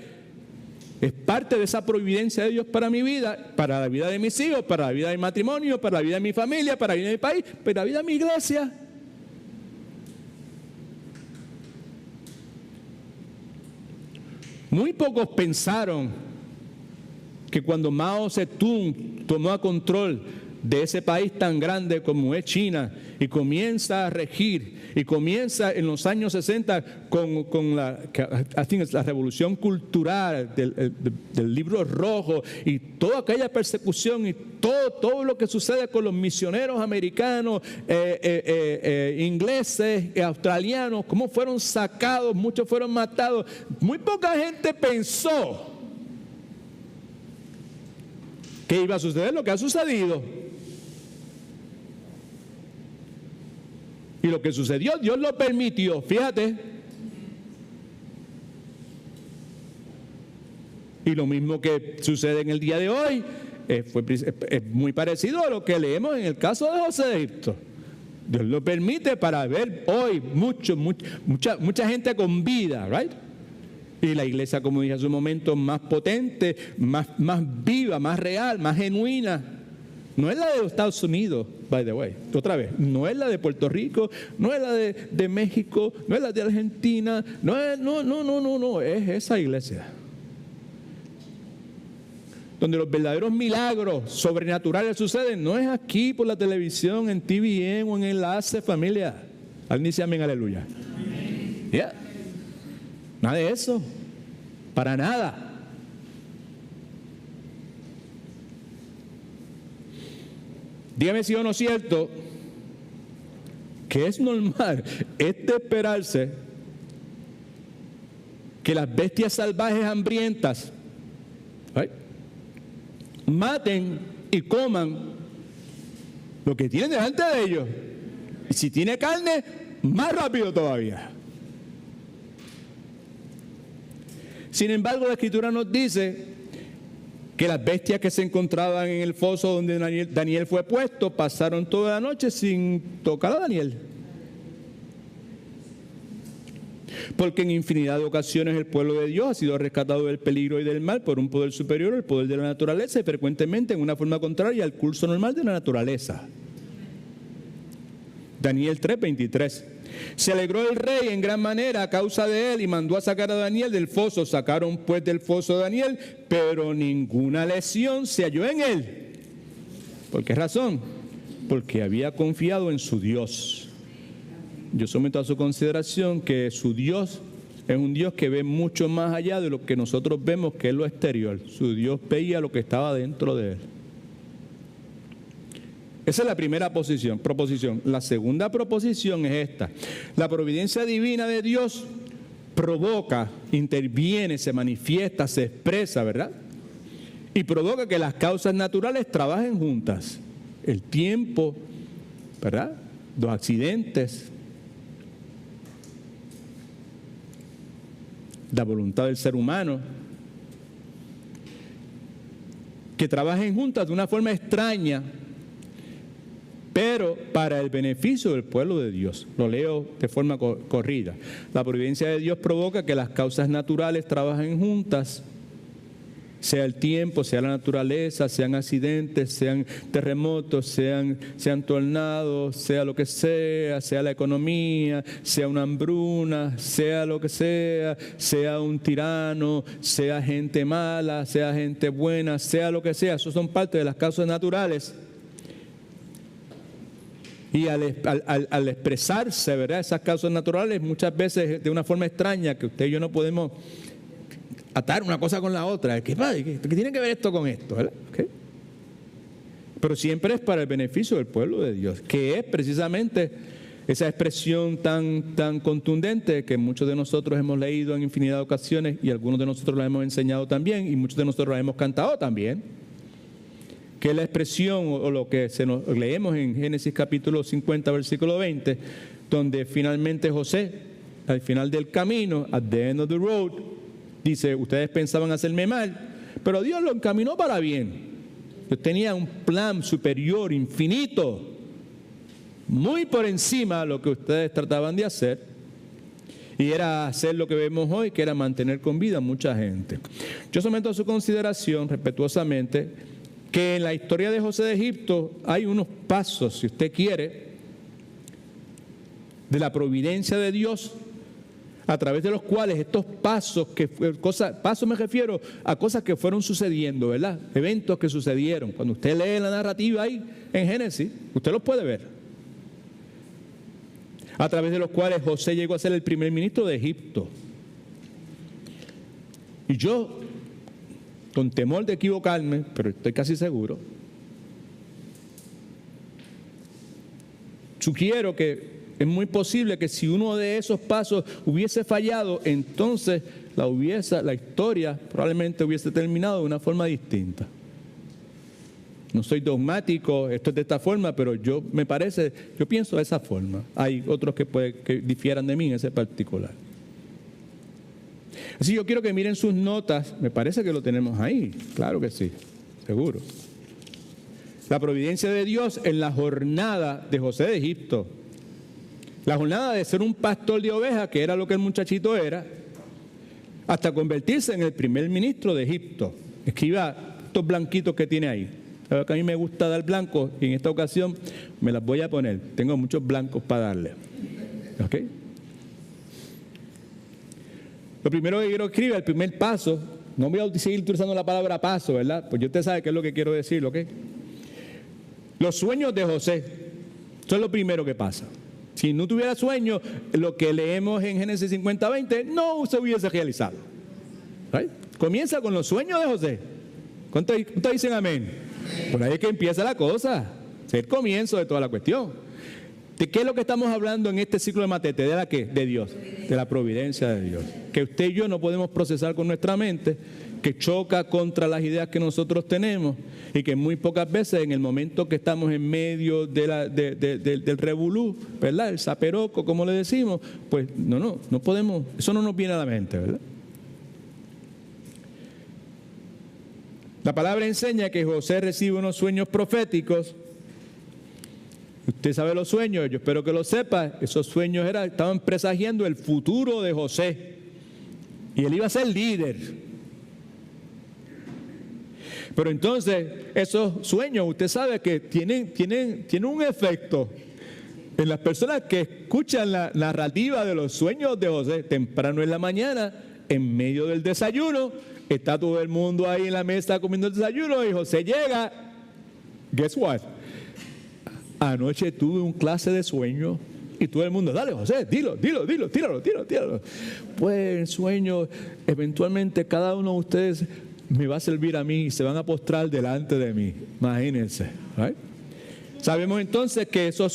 es parte de esa providencia de Dios para mi vida, para la vida de mis hijos, para la vida de mi matrimonio, para la vida de mi familia, para la vida de mi país, para la vida de mi iglesia. Muy pocos pensaron que cuando Mao Zedong tomó a control de ese país tan grande como es China y comienza a regir y comienza en los años 60 con la revolución cultural del libro rojo y toda aquella persecución y todo lo que sucede con los misioneros americanos, ingleses, australianos, cómo fueron sacados, muchos fueron matados. Muy poca gente pensó que iba a suceder lo que ha sucedido. Y lo que sucedió, Dios lo permitió, fíjate. Y lo mismo que sucede en el día de hoy, es muy parecido a lo que leemos en el caso de José de Egipto. Dios lo permite para ver hoy mucha gente con vida, ¿right? Y la iglesia, como dije hace un momento, más potente, más viva, más real, más genuina. No es la de los Estados Unidos, by the way, otra vez, no es la de Puerto Rico, no es la de México, no es la de Argentina, no, es esa iglesia. Donde los verdaderos milagros sobrenaturales suceden, no es aquí por la televisión, en TVN o en Enlace, familia. Alguien dice amén, aleluya. Yeah. Nada de eso, para nada. Dígame si o no es cierto que es normal, es de esperarse que las bestias salvajes hambrientas, ¿right?, maten y coman lo que tienen delante de ellos. Y si tiene carne, más rápido todavía. Sin embargo, la Escritura nos dice que las bestias que se encontraban en el foso donde Daniel fue puesto pasaron toda la noche sin tocar a Daniel. Porque en infinidad de ocasiones el pueblo de Dios ha sido rescatado del peligro y del mal por un poder superior, el poder de la naturaleza, y frecuentemente en una forma contraria al curso normal de la naturaleza. Daniel 3:23. Se alegró el rey en gran manera a causa de él y mandó a sacar a Daniel del foso. Sacaron pues del foso a Daniel, pero ninguna lesión se halló en él. ¿Por qué razón? Porque había confiado en su Dios. Yo someto a su consideración que su Dios es un Dios que ve mucho más allá de lo que nosotros vemos, que es lo exterior. Su Dios veía lo que estaba dentro de él. Esa es la primera proposición. La segunda proposición es esta. La providencia divina de Dios provoca, interviene, se manifiesta, se expresa, ¿verdad? Y provoca que las causas naturales trabajen juntas. El tiempo, ¿verdad?, los accidentes, la voluntad del ser humano, que trabajen juntas de una forma extraña, pero para el beneficio del pueblo de Dios. Lo leo de forma corrida. La providencia de Dios provoca que las causas naturales trabajen juntas sea el tiempo, sea la naturaleza, sean accidentes, sean terremotos, sean tornados, sea lo que sea la economía, sea una hambruna, sea lo que sea un tirano, sea gente mala, sea gente buena, sea lo que sea, esos son parte de las causas naturales. Y al expresarse, ¿verdad?, esas causas naturales, muchas veces de una forma extraña, que usted y yo no podemos atar una cosa con la otra. ¿Qué tiene que ver esto con esto? ¿Verdad? ¿Okay? Pero siempre es para el beneficio del pueblo de Dios, que es precisamente esa expresión tan contundente que muchos de nosotros hemos leído en infinidad de ocasiones y algunos de nosotros la hemos enseñado también y muchos de nosotros la hemos cantado también, que es la expresión o lo que leemos en Génesis capítulo 50, versículo 20, donde finalmente José, al final del camino, at the end of the road, dice, ustedes pensaban hacerme mal, pero Dios lo encaminó para bien. Dios tenía un plan superior, infinito, muy por encima de lo que ustedes trataban de hacer, y era hacer lo que vemos hoy, que era mantener con vida a mucha gente. Yo someto a su consideración, respetuosamente, que en la historia de José de Egipto hay unos pasos, si usted quiere, de la providencia de Dios, a través de los cuales estos pasos, pasos me refiero a cosas que fueron sucediendo, ¿verdad? Eventos que sucedieron. Cuando usted lee la narrativa ahí en Génesis, usted los puede ver. A través de los cuales José llegó a ser el primer ministro de Egipto. Y yo, con temor de equivocarme, pero estoy casi seguro, sugiero que es muy posible que si uno de esos pasos hubiese fallado, entonces la historia probablemente hubiese terminado de una forma distinta. No soy dogmático, esto es de esta forma, pero yo pienso de esa forma. Hay otros que difieran de mí en ese particular. Así yo quiero que miren sus notas, me parece que lo tenemos ahí, claro que sí, seguro. La providencia de Dios en la jornada de José de Egipto. La jornada de ser un pastor de ovejas, que era lo que el muchachito era, hasta convertirse en el primer ministro de Egipto. Escriba estos blanquitos que tiene ahí. Sabe que a mí me gusta dar blancos y en esta ocasión me las voy a poner. Tengo muchos blancos para darle. ¿Ok? Lo primero que quiero escribir, el primer paso, no voy a seguir utilizando la palabra paso, ¿verdad? Pues usted sabe qué es lo que quiero decir, ¿ok? Los sueños de José, eso es lo primero que pasa. Si no tuviera sueños, lo que leemos en Génesis 50:20 no se hubiese realizado. ¿Right? Comienza con los sueños de José. ¿Cuántos dicen amén? Por ahí es que empieza la cosa. Es el comienzo de toda la cuestión. ¿De qué es lo que estamos hablando en este ciclo de Matete? ¿De la qué? De Dios, de la providencia de Dios. Que usted y yo no podemos procesar con nuestra mente, que choca contra las ideas que nosotros tenemos y que muy pocas veces en el momento que estamos en medio del revolú, ¿verdad? El zaperoco, como le decimos, pues no podemos, eso no nos viene a la mente, ¿verdad? La palabra enseña que José recibe unos sueños proféticos. Usted sabe los sueños, yo espero que lo sepa. Esos sueños estaban presagiando el futuro de José. Y él iba a ser líder. Pero entonces, esos sueños, usted sabe que tienen un efecto en las personas que escuchan la narrativa de los sueños de José. Temprano en la mañana, en medio del desayuno, está todo el mundo ahí en la mesa comiendo el desayuno y José llega. Guess what? Anoche tuve un clase de sueño y todo el mundo, dale José, dilo, tíralo. Pues el sueño, eventualmente cada uno de ustedes me va a servir a mí y se van a postrar delante de mí. Imagínense. ¿Right? Sabemos entonces que ese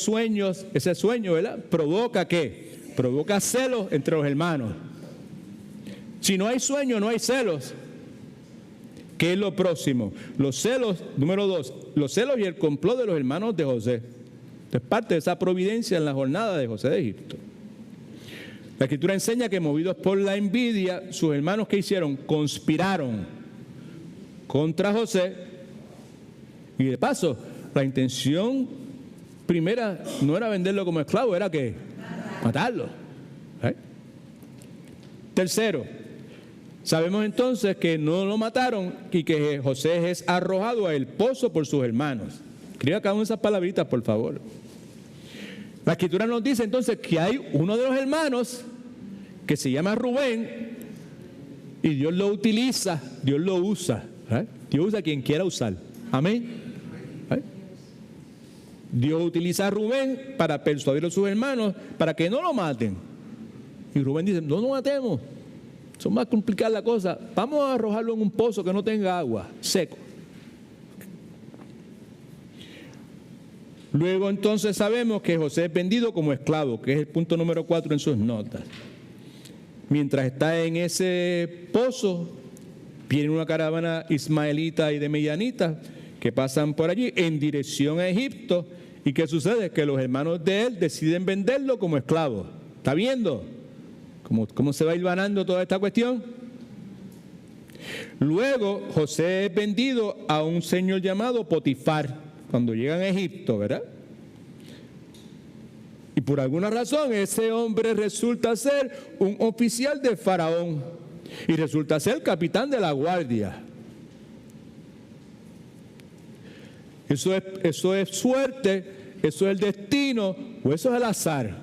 sueño, ¿verdad? ¿Provoca qué? Provoca celos entre los hermanos. Si no hay sueño, no hay celos. ¿Qué es lo próximo? Los celos, número 2, los celos y el complot de los hermanos de José. Es parte de esa providencia en la jornada de José de Egipto. La Escritura enseña que movidos por la envidia, sus hermanos, ¿qué hicieron? Conspiraron contra José. Y de paso, la intención primera no era venderlo como esclavo, era que matarlo. Tercero, Sabemos entonces que no lo mataron y que José es arrojado al pozo por sus hermanos. Escriba cada una de esas palabritas, por favor. La Escritura nos dice entonces que hay uno de los hermanos que se llama Rubén y Dios lo utiliza, Dios lo usa. Dios usa a quien quiera usar. Amén. Dios utiliza a Rubén para persuadir a sus hermanos para que no lo maten. Y Rubén dice, no lo matemos. Son más complicadas la cosa. Vamos a arrojarlo en un pozo que no tenga agua, seco. Luego entonces sabemos que José es vendido como esclavo, que es el punto número 4 en sus notas. Mientras está en ese pozo, viene una caravana ismaelita y de medianita que pasan por allí en dirección a Egipto. ¿Y qué sucede? Que los hermanos de él deciden venderlo como esclavo. ¿Está viendo cómo se va hilvanando toda esta cuestión? Luego José es vendido a un señor llamado Potifar cuando llegan a Egipto, ¿verdad? Y por alguna razón ese hombre resulta ser un oficial de Faraón y resulta ser capitán de la guardia. Eso es suerte, eso es el destino, o eso es el azar,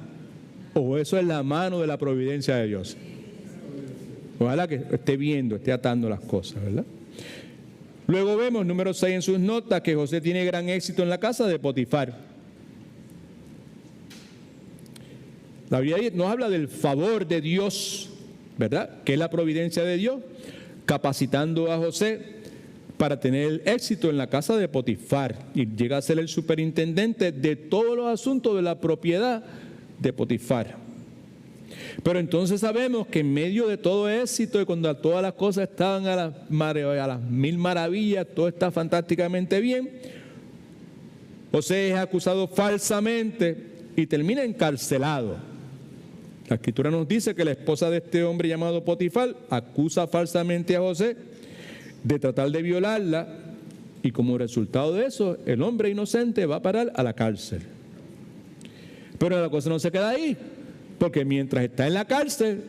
o eso es la mano de la providencia de Dios. Ojalá que esté viendo, esté atando las cosas, ¿verdad? Luego vemos, número 6 en sus notas, que José tiene gran éxito en la casa de Potifar. La Biblia nos habla del favor de Dios, ¿verdad? Que es la providencia de Dios, capacitando a José para tener éxito en la casa de Potifar. Y llega a ser el superintendente de todos los asuntos de la propiedad de Potifar. Pero entonces sabemos que en medio de todo éxito y cuando todas las cosas estaban a las mil maravillas, todo está fantásticamente bien, José es acusado falsamente y termina encarcelado. La Escritura nos dice que la esposa de este hombre llamado Potifar acusa falsamente a José de tratar de violarla y como resultado de eso, el hombre inocente va a parar a la cárcel. Pero la cosa no se queda ahí. Porque mientras está en la cárcel,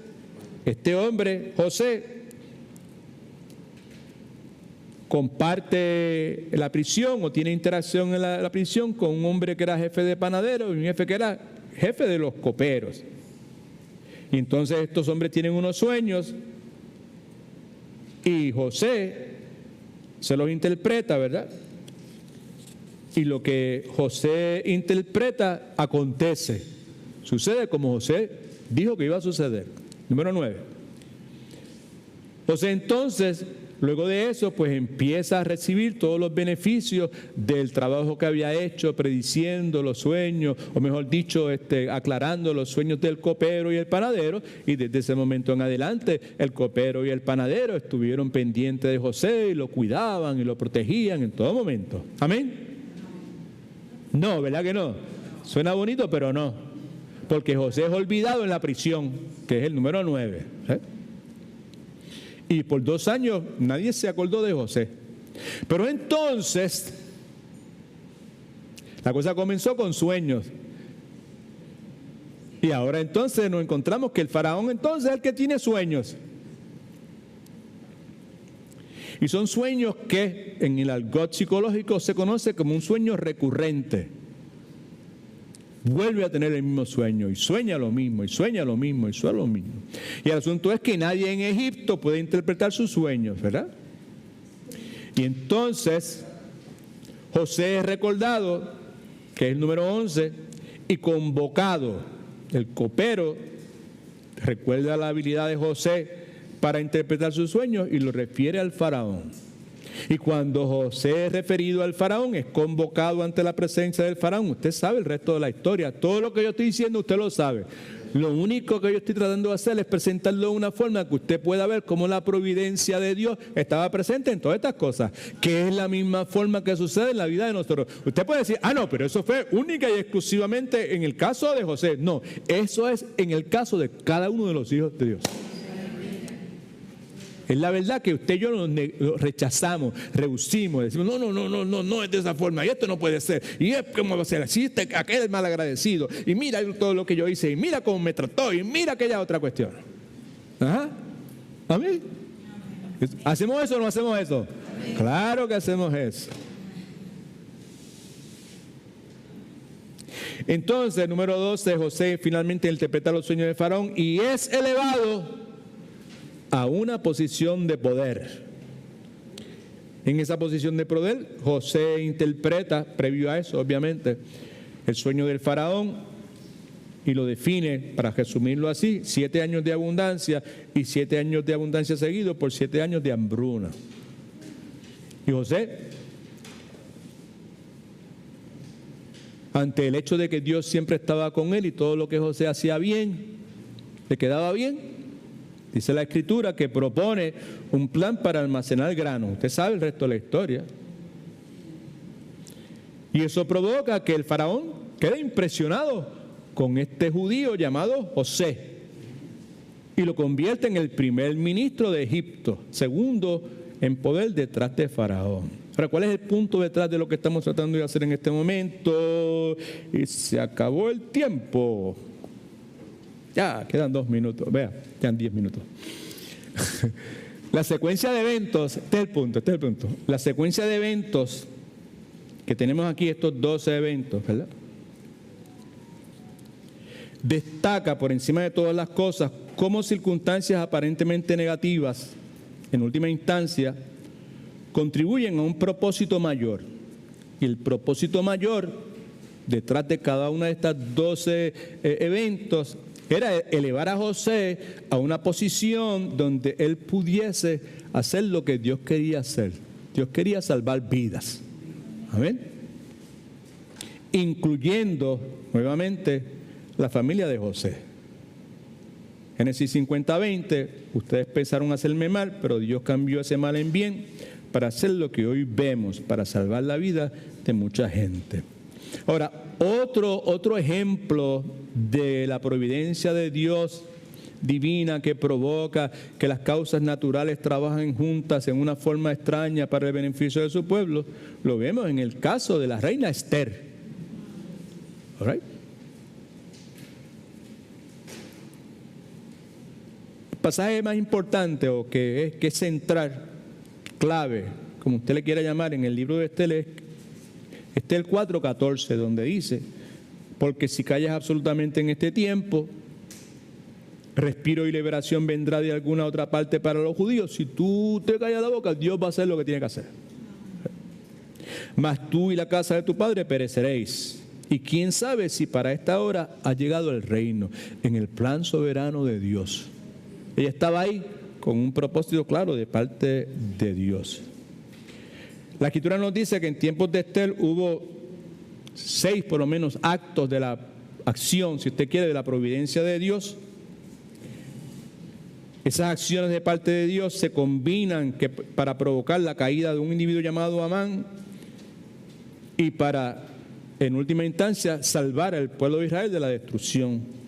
este hombre, José, comparte la prisión o tiene interacción en la prisión con un hombre que era jefe de panadero y un jefe que era jefe de los coperos. Y entonces estos hombres tienen unos sueños y José se los interpreta, ¿verdad? Y lo que José interpreta acontece. Sucede como José dijo que iba a suceder. Número 9. José entonces, luego de eso, pues empieza a recibir todos los beneficios del trabajo que había hecho, prediciendo los sueños, o mejor dicho, aclarando los sueños del copero y el panadero. Y desde ese momento en adelante, el copero y el panadero estuvieron pendientes de José y lo cuidaban y lo protegían en todo momento. ¿Amén? No, ¿verdad que no? Suena bonito, pero no. Porque José es olvidado en la prisión, que es el número 9. Y por 2 años nadie se acordó de José. Pero entonces, la cosa comenzó con sueños. Y ahora entonces nos encontramos que el faraón entonces es el que tiene sueños. Y son sueños que en el argot psicológico se conoce como un sueño recurrente. Vuelve a tener el mismo sueño y sueña lo mismo y sueña lo mismo y sueña lo mismo. Y el asunto es que nadie en Egipto puede interpretar sus sueños, ¿verdad? Y entonces José es recordado, que es el número 11, y convocado. El copero recuerda la habilidad de José para interpretar sus sueños y lo refiere al faraón. Y cuando José es referido al faraón, es convocado ante la presencia del faraón. Usted sabe el resto de la historia. Todo lo que yo estoy diciendo, usted lo sabe. Lo único que yo estoy tratando de hacer es presentarlo de una forma que usted pueda ver cómo la providencia de Dios estaba presente en todas estas cosas, que es la misma forma que sucede en la vida de nosotros. Usted puede decir, no, pero eso fue única y exclusivamente en el caso de José. No, eso es en el caso de cada uno de los hijos de Dios. Es la verdad que usted y yo lo rechazamos, rehusamos, decimos, no es de esa forma, y esto no puede ser, y es como va a ser así, aquel es malagradecido, y mira todo lo que yo hice, y mira cómo me trató, y mira aquella otra cuestión. Ajá, amén. ¿Hacemos eso o no hacemos eso? Claro que hacemos eso. Entonces, número 12, José finalmente interpreta los sueños de Faraón y es elevado a una posición de poder. En esa posición de poder, José interpreta, previo a eso, obviamente, el sueño del Faraón y lo define, para resumirlo así, 7 años de abundancia y 7 años de abundancia seguidos por 7 años de hambruna. Y José, ante el hecho de que Dios siempre estaba con él y todo lo que José hacía bien, le quedaba bien, dice la Escritura que propone un plan para almacenar grano. Usted sabe el resto de la historia. Y eso provoca que el faraón quede impresionado con este judío llamado José y lo convierte en el primer ministro de Egipto, segundo en poder detrás de Faraón. Ahora, ¿cuál es el punto detrás de lo que estamos tratando de hacer en este momento? Y se acabó el tiempo. Ya, quedan 2 minutos. Vea, quedan 10 minutos. La secuencia de eventos, este es el punto. La secuencia de eventos que tenemos aquí, estos 12 eventos, ¿verdad? Destaca por encima de todas las cosas cómo circunstancias aparentemente negativas, en última instancia, contribuyen a un propósito mayor. Y el propósito mayor, detrás de cada una de estas 12 eventos, era elevar a José a una posición donde él pudiese hacer lo que Dios quería hacer. Dios quería salvar vidas. Amén. Incluyendo, nuevamente, la familia de José. Génesis 50:20, ustedes pensaron hacerme mal, pero Dios cambió ese mal en bien para hacer lo que hoy vemos, para salvar la vida de mucha gente. Ahora, otro ejemplo de la providencia de Dios divina que provoca que las causas naturales trabajen juntas en una forma extraña para el beneficio de su pueblo, lo vemos en el caso de la reina Esther. All right. El pasaje más importante o que es central, clave, como usted le quiera llamar, en el libro de Esther es Esther 4:14, donde dice: porque si callas absolutamente en este tiempo, respiro y liberación vendrá de alguna otra parte para los judíos. Si tú te callas la boca, Dios va a hacer lo que tiene que hacer. Mas tú y la casa de tu padre pereceréis. Y quién sabe si para esta hora ha llegado el reino, en el plan soberano de Dios. Ella estaba ahí con un propósito claro de parte de Dios. La Escritura nos dice que en tiempos de Esther hubo 6 por lo menos actos de la acción, si usted quiere, de la providencia de Dios. Esas acciones de parte de Dios se combinan para provocar la caída de un individuo llamado Amán y para, en última instancia, salvar al pueblo de Israel de la destrucción.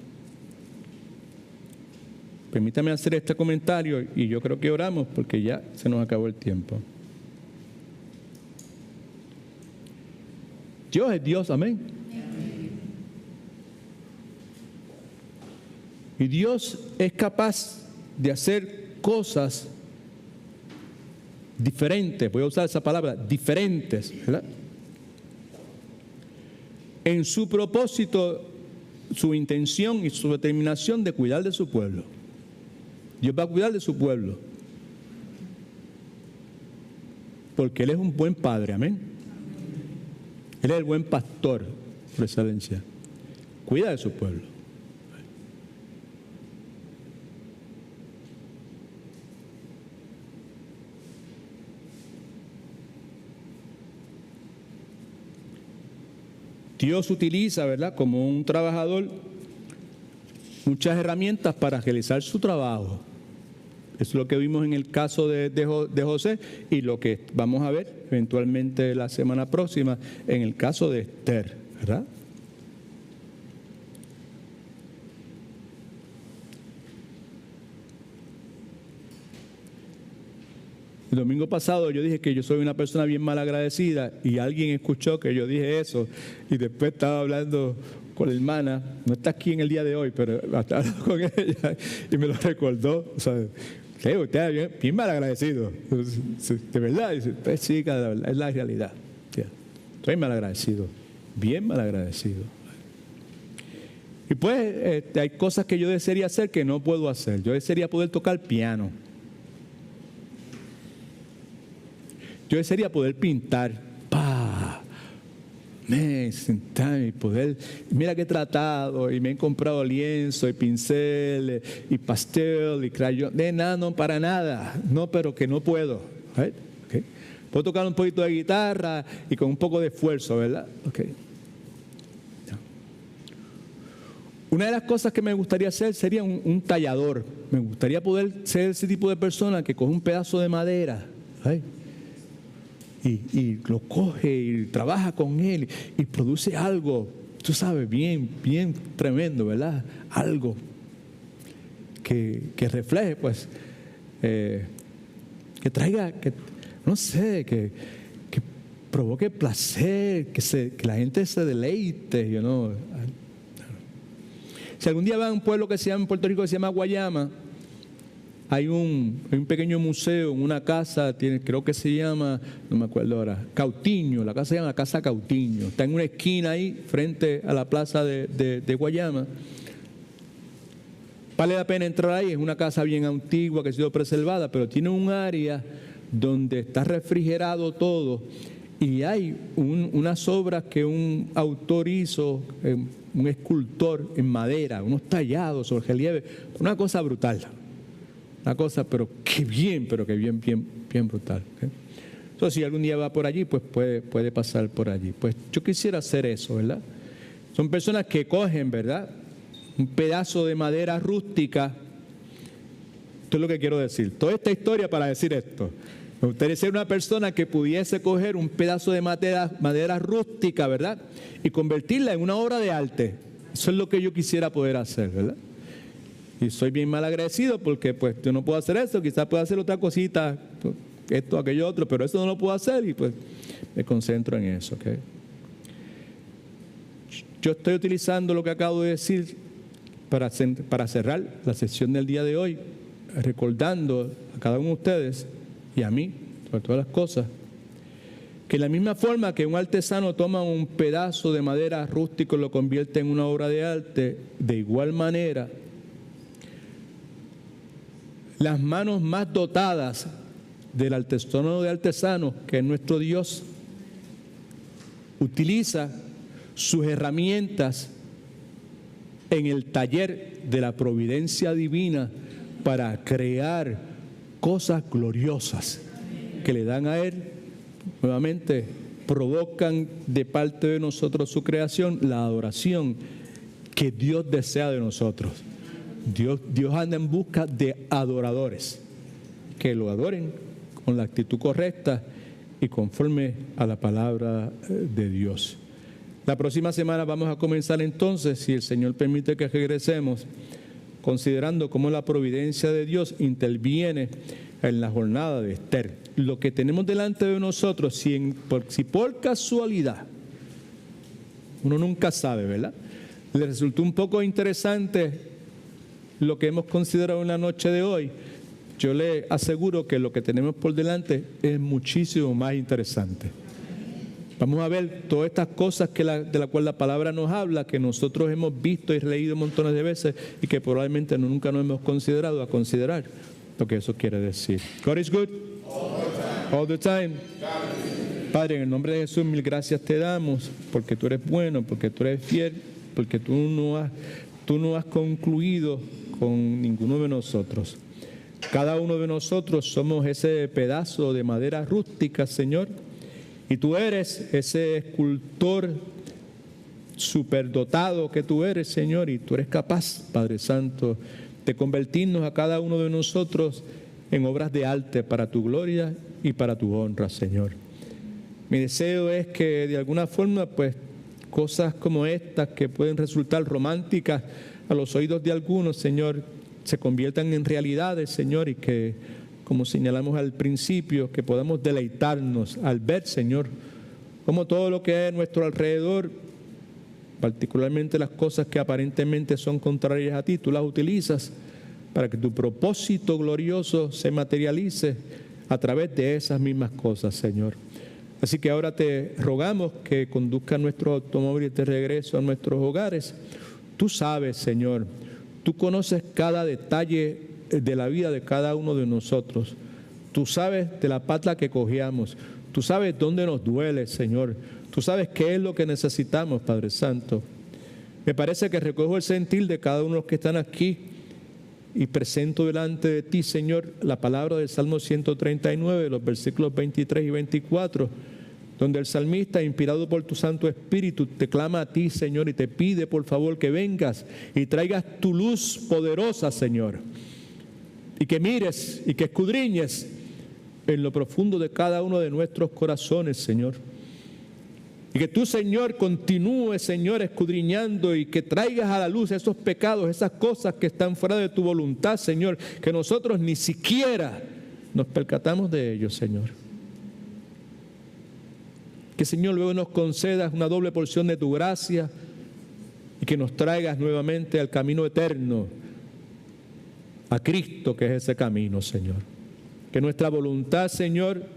Permítame hacer este comentario y yo creo que oramos porque ya se nos acabó el tiempo. Dios es Dios, amén. Y Dios es capaz de hacer cosas diferentes, voy a usar esa palabra, diferentes, ¿verdad? En su propósito, su intención y su determinación de cuidar de su pueblo. Dios va a cuidar de su pueblo. Porque Él es un buen padre, amén. Él es el buen pastor, por excelencia. Cuida de su pueblo. Dios utiliza, ¿verdad?, como un trabajador, muchas herramientas para realizar su trabajo. Eso es lo que vimos en el caso de José y lo que vamos a ver eventualmente la semana próxima en el caso de Esther, ¿verdad? El domingo pasado yo dije que yo soy una persona bien mal agradecida y alguien escuchó que yo dije eso y después estaba hablando con la hermana, no está aquí en el día de hoy, pero estaba hablando con ella y me lo recordó, ¿sabes? Usted es bien mal agradecido. De verdad, dice, pues sí, de verdad, es la realidad. Estoy mal agradecido, bien mal agradecido. Y pues hay cosas que yo desearía hacer que no puedo hacer. Yo desearía poder tocar piano. Yo desearía poder pintar. Sentarme y poder, mira que he tratado y me he comprado lienzo y pincel y pastel y crayón, de nada, no para nada, no, pero que no puedo. Right? Okay. Puedo tocar un poquito de guitarra y con un poco de esfuerzo, ¿verdad? Okay. Una de las cosas que me gustaría hacer sería un tallador. Me gustaría poder ser ese tipo de persona que coge un pedazo de madera, right? Y lo coge y trabaja con él y produce algo, tú sabes, bien tremendo, ¿verdad? Algo que refleje, pues, que traiga, no sé, que provoque placer, que la gente se deleite, you know. Si algún día van a un pueblo que se llama en Puerto Rico que se llama Guayama, hay un pequeño museo, una casa, creo que se llama, no me acuerdo ahora, Cautiño, la casa se llama Casa Cautiño. Está en una esquina ahí, frente a la plaza de Guayama. Vale la pena entrar ahí, es una casa bien antigua que ha sido preservada, pero tiene un área donde está refrigerado todo y hay unas obras que un autor hizo, un escultor en madera, unos tallados sobre relieve, una cosa brutal. Una cosa, pero que bien brutal. ¿Okay? Entonces, si algún día va por allí, pues puede pasar por allí. Pues yo quisiera hacer eso, ¿verdad? Son personas que cogen, ¿verdad?, un pedazo de madera rústica. Esto es lo que quiero decir. Toda esta historia para decir esto. Me gustaría ser una persona que pudiese coger un pedazo de madera rústica, ¿verdad?, y convertirla en una obra de arte. Eso es lo que yo quisiera poder hacer, ¿verdad? Y soy bien mal agradecido porque pues yo no puedo hacer eso, quizás pueda hacer otra cosita, esto, aquello, otro, pero eso no lo puedo hacer y pues me concentro en eso. ¿Okay? Yo estoy utilizando lo que acabo de decir para cerrar la sesión del día de hoy, recordando a cada uno de ustedes y a mí, sobre todas las cosas, que de la misma forma que un artesano toma un pedazo de madera rústico y lo convierte en una obra de arte, de igual manera, las manos más dotadas del artesano de artesanos, que es nuestro Dios, utiliza sus herramientas en el taller de la providencia divina para crear cosas gloriosas que le dan a Él, nuevamente provocan de parte de nosotros su creación, la adoración que Dios desea de nosotros. Dios anda en busca de adoradores que lo adoren con la actitud correcta y conforme a la palabra de Dios. La próxima semana vamos a comenzar entonces, si el Señor permite que regresemos, considerando cómo la providencia de Dios interviene en la jornada de Esther. Lo que tenemos delante de nosotros, si por casualidad, uno nunca sabe, ¿verdad?, le resultó un poco interesante lo que hemos considerado en la noche de hoy, yo le aseguro que lo que tenemos por delante es muchísimo más interesante. Vamos a ver todas estas cosas de las cuales la palabra nos habla, que nosotros hemos visto y leído montones de veces y que probablemente nunca nos hemos considerado a considerar lo que eso quiere decir. God is good all the time. Padre, en el nombre de Jesús, mil gracias te damos porque tú eres bueno, porque tú eres fiel, porque tú no has concluido con ninguno de nosotros. Cada uno de nosotros somos ese pedazo de madera rústica, Señor, y tú eres ese escultor superdotado que tú eres, Señor, y tú eres capaz, Padre Santo, de convertirnos a cada uno de nosotros en obras de arte para tu gloria y para tu honra, Señor. Mi deseo es que de alguna forma, pues, cosas como estas que pueden resultar románticas a los oídos de algunos, Señor, se conviertan en realidades, Señor, y que, como señalamos al principio, que podamos deleitarnos al ver, Señor, cómo todo lo que hay a nuestro alrededor, particularmente las cosas que aparentemente son contrarias a ti, tú las utilizas para que tu propósito glorioso se materialice a través de esas mismas cosas, Señor. Así que ahora te rogamos que conduzca nuestros automóviles de regreso a nuestros hogares. Tú sabes, Señor, tú conoces cada detalle de la vida de cada uno de nosotros. Tú sabes de la pata que cojeamos. Tú sabes dónde nos duele, Señor. Tú sabes qué es lo que necesitamos, Padre Santo. Me parece que recojo el sentir de cada uno de los que están aquí y presento delante de ti, Señor, la palabra del Salmo 139, los versículos 23 y 24, donde el salmista, inspirado por tu Santo Espíritu, te clama a ti, Señor, y te pide, por favor, que vengas y traigas tu luz poderosa, Señor, y que mires y que escudriñes en lo profundo de cada uno de nuestros corazones, Señor. Y que tú, Señor, continúes, Señor, escudriñando y que traigas a la luz esos pecados, esas cosas que están fuera de tu voluntad, Señor, que nosotros ni siquiera nos percatamos de ellos, Señor. Que, Señor, luego nos concedas una doble porción de tu gracia y que nos traigas nuevamente al camino eterno, a Cristo, que es ese camino, Señor. Que nuestra voluntad, Señor,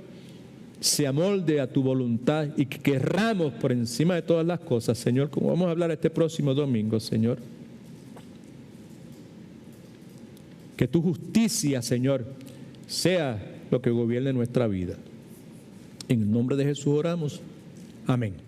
se amolde a tu voluntad y que querramos por encima de todas las cosas, Señor, como vamos a hablar este próximo domingo, Señor. Que tu justicia, Señor, sea lo que gobierne nuestra vida. En el nombre de Jesús oramos. Amén.